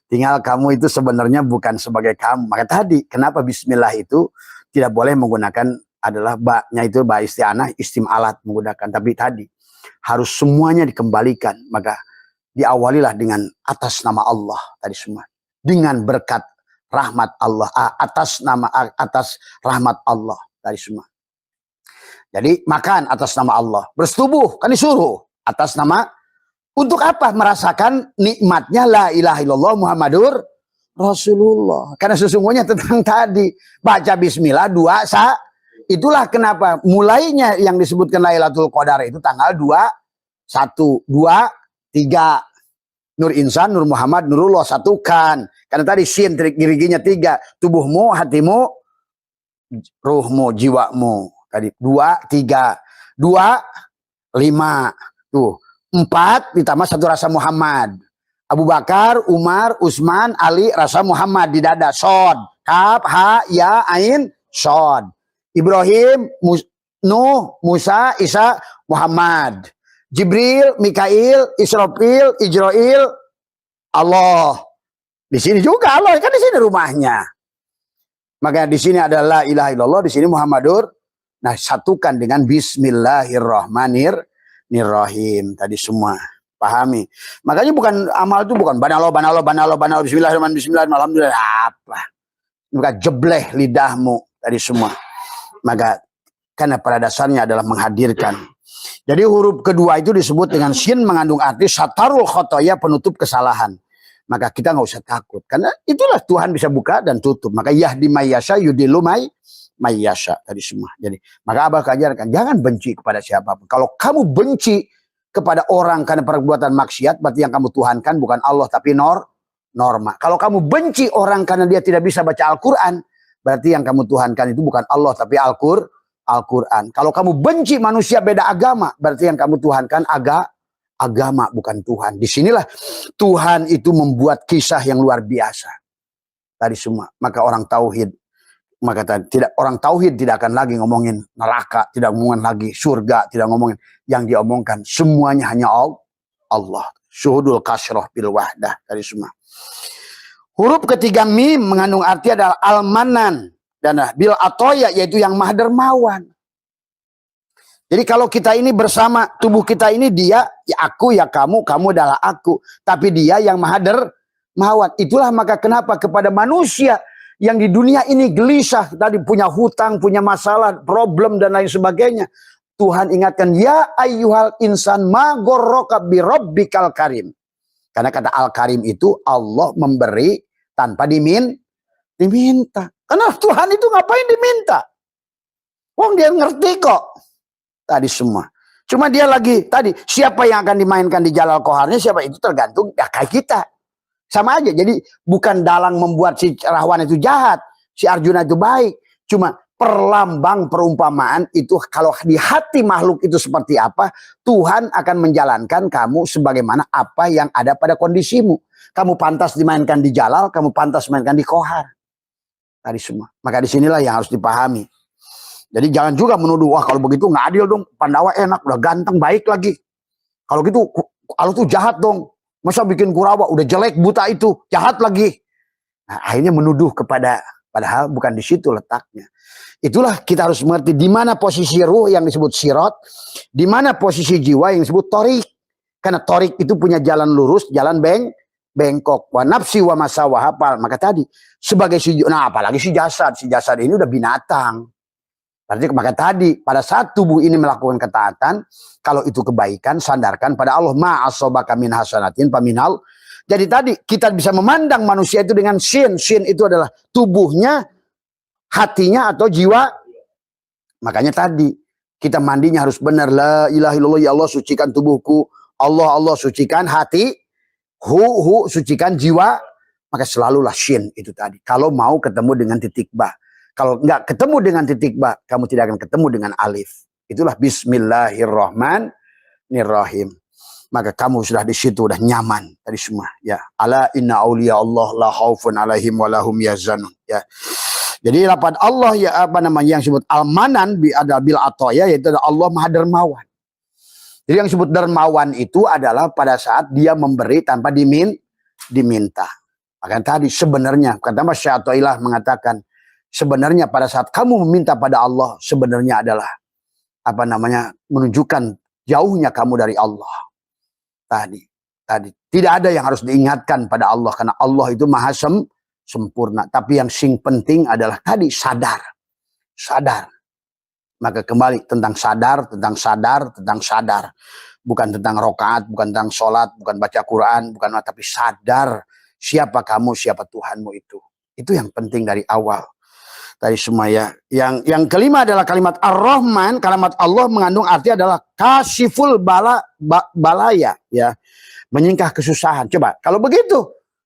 Tinggal kamu itu sebenarnya bukan sebagai kamu. Maka tadi kenapa bismillah itu tidak boleh menggunakan adalah ba-nya itu ba isti'anah, istim alat menggunakan. Tapi tadi harus semuanya dikembalikan. Maka diawalilah dengan atas nama Allah tadi semua. Dengan berkat rahmat Allah, atas rahmat Allah tadi semua. Jadi makan atas nama Allah, bersetubuh kan disuruh atas nama. Untuk apa? Merasakan nikmatnya la ilaha illallah Muhammadur Rasulullah. Karena sesungguhnya tentang tadi baca bismillah itulah kenapa mulainya yang disebutkan Lailatul Qadar itu tanggal 1, 2, 3. Nur Insan, Nur Muhammad, Nurullah satukan. Karena tadi sin diriginya 3, tubuhmu, hatimu, ruhmu, jiwamu. Tadi 2, 3. 2, 5. Tuh. 4 ditambah 1 rasa Muhammad. Abu Bakar, Umar, Utsman, Ali, rasa Muhammad di dada. Sod. Kaf, ha, ya, ain, sod. Ibrahim, Nuh, Musa, Isa, Muhammad. Jibril, Mikail, Israfil, Ijrail, Allah. Di sini juga Allah, kan di sini rumahnya. Makanya di sini adalah la ilaha illallah, di sini Muhammadur. Nah, satukan dengan bismillahirrahmanirrahim tadi semua. Pahami. Makanya bukan amal itu bukan banalo bismillahirrahmanirrahim alhamdulillah apa. Bukan jebleh lidahmu tadi semua. Maka karena pada dasarnya adalah menghadirkan. Jadi huruf kedua itu disebut dengan syin mengandung arti satarul khotoya, penutup kesalahan. Maka kita nggak usah takut. Karena itulah Tuhan bisa buka dan tutup. Maka yahdi mayyasha yudilu mayyasha tadi semua. Jadi maka Abah ajarkan jangan benci kepada siapapun. Kalau kamu benci kepada orang karena perbuatan maksiat, berarti yang kamu tuhankan bukan Allah tapi norma. Kalau kamu benci orang karena dia tidak bisa baca Al-Quran, berarti yang kamu tuhankan itu bukan Allah tapi Al-Quran. Kalau kamu benci manusia beda agama, berarti yang kamu tuhankan agama bukan Tuhan. Disinilah Tuhan itu membuat kisah yang luar biasa. Tadi semua. Maka orang tauhid, orang tauhid tidak akan lagi ngomongin neraka, tidak ngomongin lagi surga, tidak ngomongin. Yang diomongkan semuanya hanya Allah. Syuhudul kasroh bil wahdah tadi semua. Huruf ketiga mim mengandung arti adalah al-manan dan bil atoya, yaitu yang maha dermawan. Jadi kalau kita ini bersama, tubuh kita ini dia, ya aku, ya kamu adalah aku. Tapi dia yang maha dermawan. Itulah maka kenapa kepada manusia yang di dunia ini gelisah, tadi punya hutang, punya masalah, problem dan lain sebagainya. Tuhan ingatkan, ya ayyuhal insan ma gorroka bi rabbikal karim. Karena kata al-karim itu Allah memberi tanpa diminta. Karena Tuhan itu ngapain diminta? Wong dia ngerti kok. Tadi semua. Cuma dia lagi, tadi siapa yang akan dimainkan di Jalal Qoharnya, siapa itu tergantung ya kayak kita. Sama aja, jadi bukan dalang membuat si Rahwan itu jahat, si Arjuna itu baik. Cuma perlambang perumpamaan itu kalau di hati makhluk itu seperti apa, Tuhan akan menjalankan kamu sebagaimana apa yang ada pada kondisimu. Kamu pantas dimainkan di Jalal, kamu pantas dimainkan di Qohar. Tadi semua. Maka disinilah yang harus dipahami. Jadi jangan juga menuduh, wah kalau begitu nggak adil dong, Pandawa enak, udah ganteng, baik lagi. Kalau gitu, Allah tuh jahat dong. Masa bikin Kurawa, udah jelek, buta itu, jahat lagi. Nah, akhirnya menuduh padahal bukan di situ letaknya. Itulah kita harus mengerti di mana posisi ruh yang disebut sirot, di mana posisi jiwa yang disebut torik. Karena torik itu punya jalan lurus, jalan bengkok. Wa nafsi wa masa wa hafal. Maka tadi sebagai nah apalagi si jasad ini udah binatang. Berarti maka tadi pada saat tubuh ini melakukan ketaatan, kalau itu kebaikan sandarkan pada Allah. Ma asobaka min hasanatin paminal. Jadi tadi kita bisa memandang manusia itu dengan sin. Sin itu adalah tubuhnya, hatinya atau jiwa. Makanya tadi kita mandinya harus benar. La ilaha illallah, ya Allah sucikan tubuhku. Allah sucikan hati. Hu sucikan jiwa. Maka selalulah shin itu tadi. Kalau mau ketemu dengan titik ba. Kalau nggak ketemu dengan titik ba, kamu tidak akan ketemu dengan alif. Itulah bismillahirrahmanirrahim. Maka kamu sudah di situ, udah nyaman tadi semua. Ya, ala inna auliya Allah la khaufun alaihim wa lahum yazanun. Ya. Jadi lafaz Allah ya apa namanya yang disebut al-manan bil atoya, yaitu Allah maha dermawan. Jadi yang disebut dermawan itu adalah pada saat dia memberi tanpa diminta. Maka tadi sebenarnya kata Mas Syatoilah mengatakan, sebenarnya pada saat kamu meminta pada Allah, sebenarnya adalah apa namanya menunjukkan jauhnya kamu dari Allah. Tadi tidak ada yang harus diingatkan pada Allah karena Allah itu maha sempurna. Tapi yang sing penting adalah tadi sadar. Maka kembali tentang sadar. Bukan tentang rokaat, bukan tentang sholat, bukan baca Quran, bukan tapi sadar siapa kamu, siapa Tuhanmu itu. Itu yang penting dari awal. Tadi semua ya. Yang kelima adalah kalimat Ar-Rahman. Kalimat Allah mengandung arti adalah kasiful balaya, ya, menyingkah kesusahan. Coba kalau begitu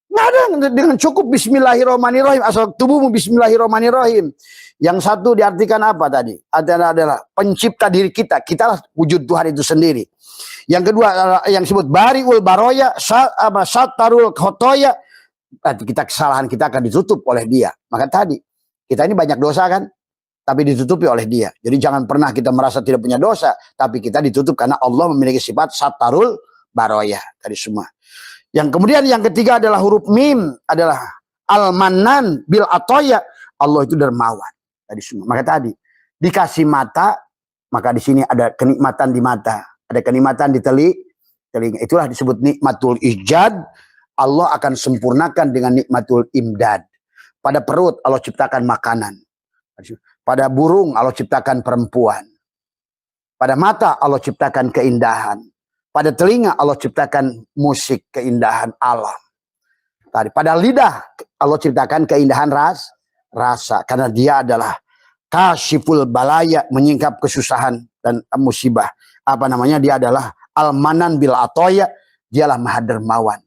Nggak ada, dengan cukup bismillahirrahmanirrahim, asal tubuhmu bismillahirrahmanirrahim. Yang satu diartikan apa tadi? Adalah pencipta diri kita. Kita wujud Tuhan itu sendiri. Yang kedua yang disebut bariul baroya, satarul khotoya. Berarti kesalahan kita akan ditutup oleh dia. Maka tadi kita ini banyak dosa kan, tapi ditutupi oleh dia. Jadi jangan pernah kita merasa tidak punya dosa, tapi kita ditutup karena Allah memiliki sifat satarul baroya tadi semua. Yang kemudian yang ketiga adalah huruf mim, adalah al-mannan bil atoya. Allah itu dermawan tadi semua. Maka tadi dikasih mata, maka di sini ada kenikmatan di mata, ada kenikmatan di telinga. Itulah disebut nikmatul ijad. Allah akan sempurnakan dengan nikmatul imdad. Pada perut Allah ciptakan makanan. Pada burung Allah ciptakan perempuan. Pada mata Allah ciptakan keindahan. Pada telinga Allah ciptakan musik, keindahan alam. Tadi pada lidah Allah ciptakan keindahan rasa. Karena dia adalah kasyiful balaya, menyingkap kesusahan dan musibah. Apa namanya? Dia adalah al-manan bil atoya. Dialah maha dermawan.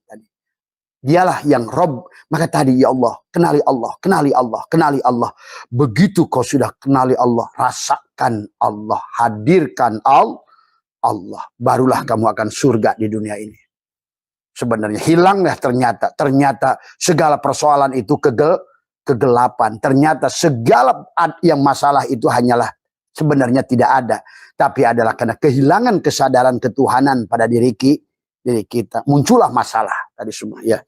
Dialah yang Rob. Maka tadi ya Allah, kenali Allah, kenali Allah, kenali Allah. Begitu kau sudah kenali Allah, rasakan Allah, hadirkan Allah, barulah kamu akan surga di dunia ini. Sebenarnya hilanglah ternyata segala persoalan itu kegelapan. Ternyata segala yang masalah itu hanyalah sebenarnya tidak ada, tapi adalah karena kehilangan kesadaran ketuhanan pada diri kita. Muncullah masalah tadi semua ya.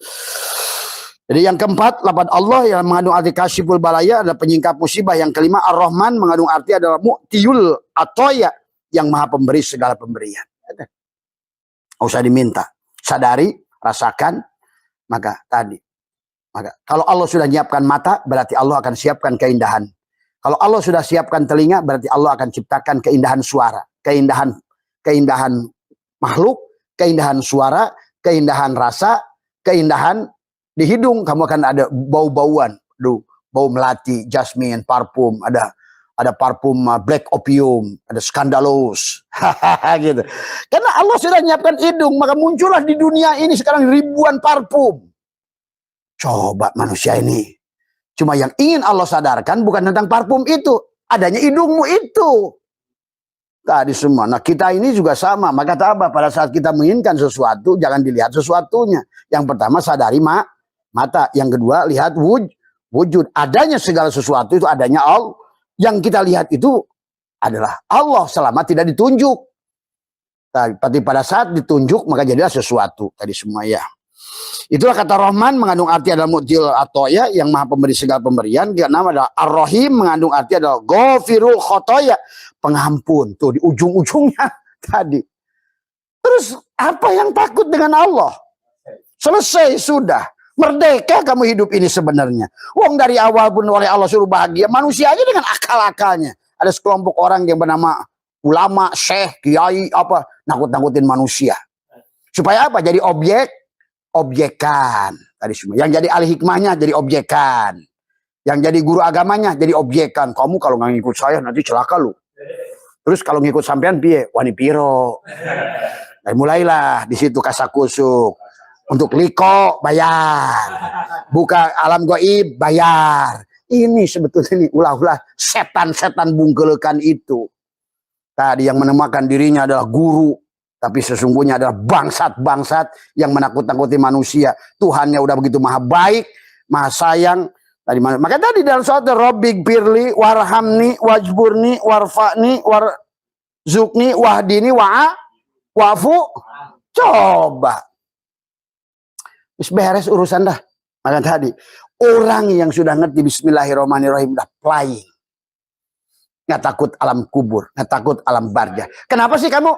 Jadi yang keempat, lafaz Allah yang mengandung arti kasyiful balaya adalah penyingkap musibah. Yang kelima, Ar-Rahman mengandung arti adalah mu'tiyul atoya, yang maha pemberi segala pemberian. Tidak usah diminta. Sadari, rasakan, maka kalau Allah sudah menyiapkan mata, berarti Allah akan siapkan keindahan. Kalau Allah sudah siapkan telinga, berarti Allah akan ciptakan keindahan suara. Keindahan makhluk, keindahan suara, keindahan rasa, keindahan di hidung. Kamu akan ada bau-bauan. Bau melati, jasmine, parfum, ada parfum black opium, ada skandalus, gitu. Karena Allah sudah menyiapkan hidung, maka muncullah di dunia ini sekarang ribuan parfum. Coba manusia ini, cuma yang ingin Allah sadarkan bukan tentang parfum itu, adanya hidungmu itu. Tadi semua. Nah kita ini juga sama. Maka apa? Pada saat kita menginginkan sesuatu, jangan dilihat sesuatunya. Yang pertama sadari mata, yang kedua lihat wujud. Adanya segala sesuatu itu adanya Allah. Yang kita lihat itu adalah Allah selama tidak ditunjuk. Tapi pada saat ditunjuk maka jadilah sesuatu. Tadi semua ya. Itulah kata Rahman mengandung arti adalah mu'til atoya, yang maha pemberi segala pemberian. Nama adalah Ar-Rahim mengandung arti adalah Ghafirul khotoya, pengampun. Tuh di ujung-ujungnya tadi. Terus apa yang takut dengan Allah? Selesai sudah. Merdeka kamu hidup ini sebenarnya. Wong dari awal pun oleh Allah suruh bahagia. Manusia aja dengan akal-akalnya. Ada sekelompok orang yang bernama ulama, syekh, kiai, nakut-nakutin manusia. Supaya apa? Jadi objekan. Tadi semua. Yang jadi ahli hikmahnya jadi objekan. Yang jadi guru agamanya jadi objekan. Kamu kalau nggak ngikut saya nanti celaka lu. Terus kalau ngikut sampean piye? Wani piro. Dan mulailah di situ kasakusuk. Untuk liko bayar, buka alam goib bayar. Ini sebetulnya ini ulah-ulah setan-setan bungkelekan itu. Tadi yang menemukan dirinya adalah guru, tapi sesungguhnya adalah bangsat-bangsat yang menakut-nakuti manusia. Tuhannya udah begitu maha baik, maha sayang. Maka tadi dalam surat Rabbig firli warhamni wajburni warfa'ni warzukni wahdini wa'fu. Coba. Beres urusan dah. Maka tadi orang yang sudah ngerti bismillahirrahmanirrahim dah flying. Nggak takut alam kubur, nggak takut alam barzah. Kenapa sih kamu?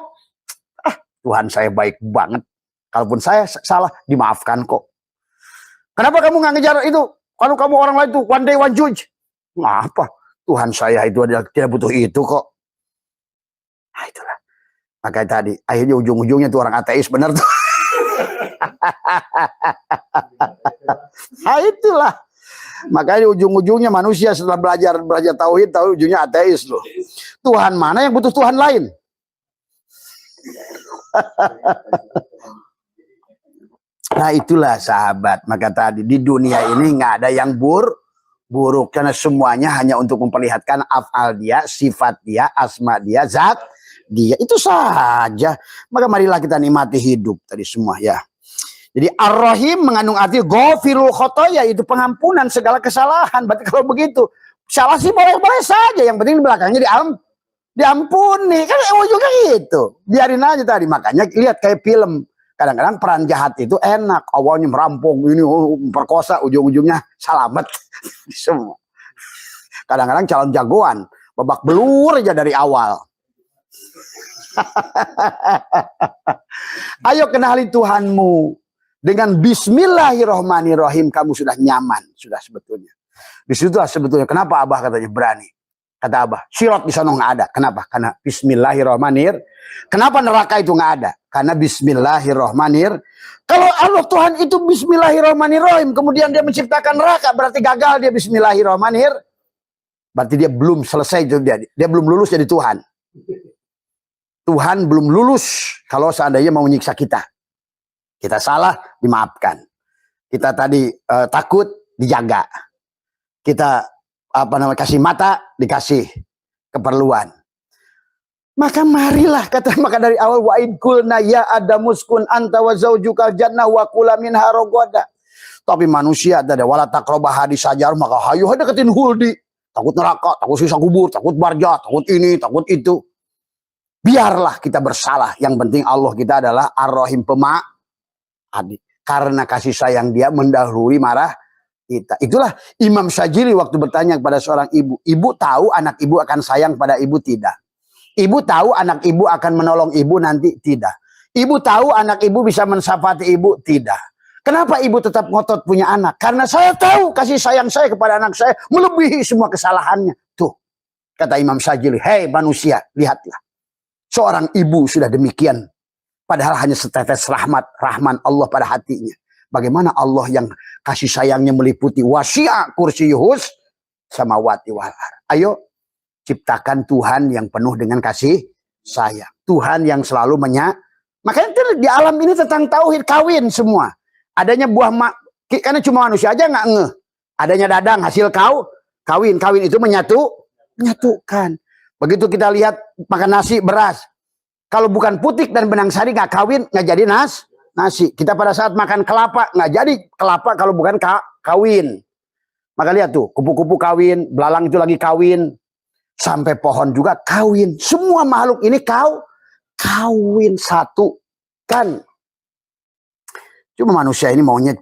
Tuhan saya baik banget. Kalaupun saya salah dimaafkan kok. Kenapa kamu nggak ngejar itu? Kalau kamu orang lain tuh one day one judge. Ngapa? Tuhan saya itu adalah tidak butuh itu kok. Nah itulah. Maka tadi akhirnya ujung-ujungnya tuh orang ateis bener tuh. Nah itulah. Makanya ujung-ujungnya manusia setelah belajar tauhid, tahu ujungnya ateis loh. Tuhan mana yang butuh Tuhan lain? Nah Nah itulah sahabat. Maka tadi di dunia ini nggak ada yang buruk. Karena semuanya hanya untuk memperlihatkan afal dia, sifat dia, asma dia, zat dia. Itu saja. Maka marilah kita nikmati hidup tadi semua ya. Jadi Ar-Rahim mengandung arti ghafirul khotoya, itu pengampunan segala kesalahan. Berarti kalau begitu, salah sih boleh-boleh saja. Yang penting di belakangnya diampuni. Kan juga gitu. Biarin aja tadi. Makanya lihat kayak film. Kadang-kadang peran jahat itu enak. Awalnya merampok, ini perkosa, ujung-ujungnya selamat. Semua. Kadang-kadang calon jagoan. Babak belur aja dari awal. Ayo kenali Tuhanmu. Dengan bismillahirrahmanirrahim kamu sudah nyaman. Sudah sebetulnya. Disitulah sebetulnya kenapa Abah katanya berani. Kata Abah, sirat di sana nggak ada. Kenapa? Karena bismillahirrahmanirrahim. Kenapa neraka itu nggak ada? Karena bismillahirrahmanirrahim. Kalau Allah Tuhan itu bismillahirrahmanirrahim, kemudian dia menciptakan neraka, berarti gagal dia bismillahirrahmanirrahim. Berarti dia belum selesai, dia belum lulus jadi Tuhan. Tuhan belum lulus kalau seandainya mau menyiksa kita. Kita salah, dimaafkan. Kita tadi takut, dijaga. Kita kasih mata, dikasih keperluan. Maka marilah maka dari awal wa id qulna ya adamuskun anta wa zaujukal jannah wa kula minha ragada. Tapi manusia ada wala taqrabah hadis sajar, maka hayu deketin huldi. Takut neraka, takut sisa kubur, takut barja, takut ini, takut itu. Biarlah kita bersalah. Yang penting Allah kita adalah Ar-Rahim Adik. Karena kasih sayang dia mendahului marah kita. Itulah Imam Syajili waktu bertanya kepada seorang ibu. Ibu tahu anak ibu akan sayang pada ibu? Tidak. Ibu tahu anak ibu akan menolong ibu nanti? Tidak. Ibu tahu anak ibu bisa mensyafaati ibu? Tidak. Kenapa ibu tetap ngotot punya anak? Karena saya tahu kasih sayang saya kepada anak saya melebihi semua kesalahannya. Tuh, kata Imam Syajili. Hei manusia, lihatlah. Seorang ibu sudah demikian. Padahal hanya setetes rahman Allah pada hatinya. Bagaimana Allah yang kasih sayangnya meliputi wasi'a kursiyuhus samawati wal ardh. Ayo ciptakan Tuhan yang penuh dengan kasih sayang. Tuhan yang selalu makanya di alam ini tentang tauhid, kawin semua. Adanya buah karena cuma manusia aja nggak ngeh. Adanya dadang hasil kawin itu menyatukan. Begitu kita lihat makan nasi beras. Kalau bukan putik dan benang sari nggak kawin, nggak jadi nasi. Kita pada saat makan kelapa nggak jadi kelapa kalau bukan kawin. Maka lihat tuh, kupu-kupu kawin, belalang itu lagi kawin, sampai pohon juga kawin. Semua makhluk ini kawin satu kan. Cuma manusia ini maunya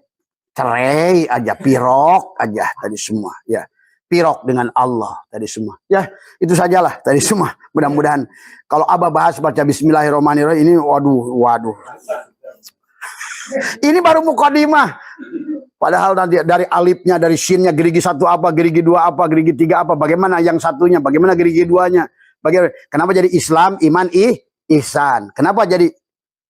cerai aja, pirok aja tadi semua. Ya, pirok dengan Allah tadi semua. Ya, itu sajalah tadi semua. Mudah-mudahan kalau Abah bahas baca Bismillahirrahmanirrahim ini, waduh. Ini baru mukadimah. Padahal nanti dari alifnya, dari shinnya, gerigi 1 apa, gerigi 2 apa, gerigi 3 apa, bagaimana yang satunya, bagaimana gerigi 2-nya. Kenapa jadi Islam, iman, ihsan. Kenapa jadi,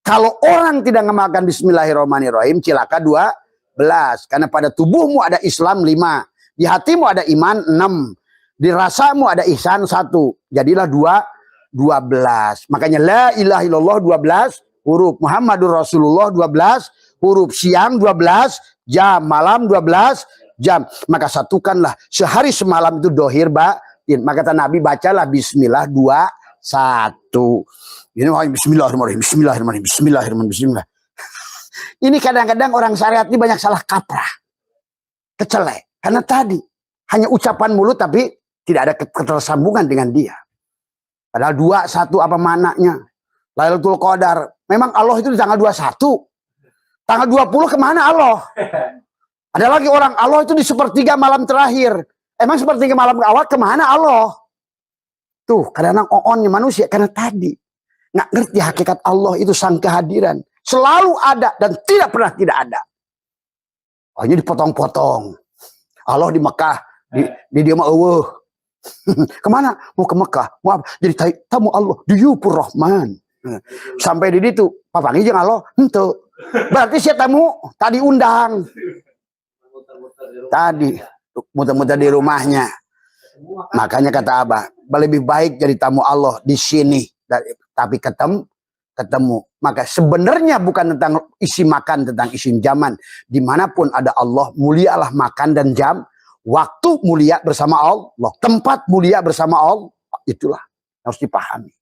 kalau orang tidak mengamalkan Bismillahirrahmanirrahim, cilaka 12. Karena pada tubuhmu ada Islam 5. Di hatimu ada iman 6. Di rasamu ada ihsan 1. Jadilah 12. Makanya la ilaha illallah 12 huruf. Muhammadur Rasulullah 12 huruf. Siang 12 jam. Malam 12 jam. Maka satukanlah. Sehari semalam itu dohir batin. Maka kata Nabi bacalah bismillah 21. Ini bismillahirrahmanirrahim. Bismillah. Ini kadang-kadang orang syariat ini banyak salah kaprah. Kecelek. Karena tadi hanya ucapan mulut tapi tidak ada ketersambungan dengan dia. Padahal 21 apa maknanya? Lailatul Qadar. Memang Allah itu di tanggal 21. Tanggal 20 kemana Allah? Ada lagi orang Allah itu di sepertiga malam terakhir. Emang sepertiga malam awal kemana Allah? Tuh kadang-kadang onnya manusia. Karena tadi nggak ngerti hakikat Allah itu sang kehadiran. Selalu ada dan tidak pernah tidak ada. Oh ini dipotong-potong. Allah di Mekah, di dia mah kemana? Mau ke Mekah. Mau apa? Jadi tamu Allah, diyupur Rahman. Sampai di situ, papangi jeung Allah, henteu. Berarti si tamu tadi undang. Tadi muter-muter di rumahnya. Makanya kata Abah, lebih baik jadi tamu Allah di sini, tapi ketemu. Maka sebenarnya bukan tentang isi makan, tentang isi zaman. Dimanapun ada Allah, mulialah makan dan jam. Waktu mulia bersama Allah, tempat mulia bersama Allah. Itulah harus dipahami.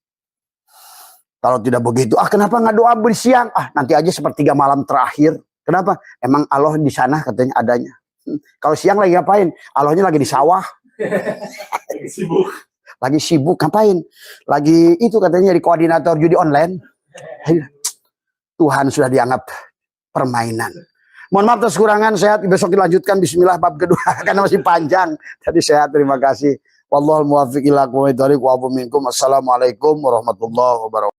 Kalau tidak begitu, kenapa nggak doa bersiang? Nanti aja sepertiga malam terakhir. Kenapa? Emang Allah di sana katanya adanya. Kalau siang lagi ngapain? Allahnya lagi di sawah. Lagi sibuk. Lagi sibuk ngapain? Lagi itu katanya di koordinator judi online. Tuhan sudah dianggap permainan. Mohon maaf atas kekurangan, sehat. Besok dilanjutkan bismillah bab kedua karena masih panjang. Jadi sehat, terima kasih. Wallahul muwaffiq ila aqwamit thoriq wa afu minkum. Assalamualaikum warahmatullahi wabarakatuh.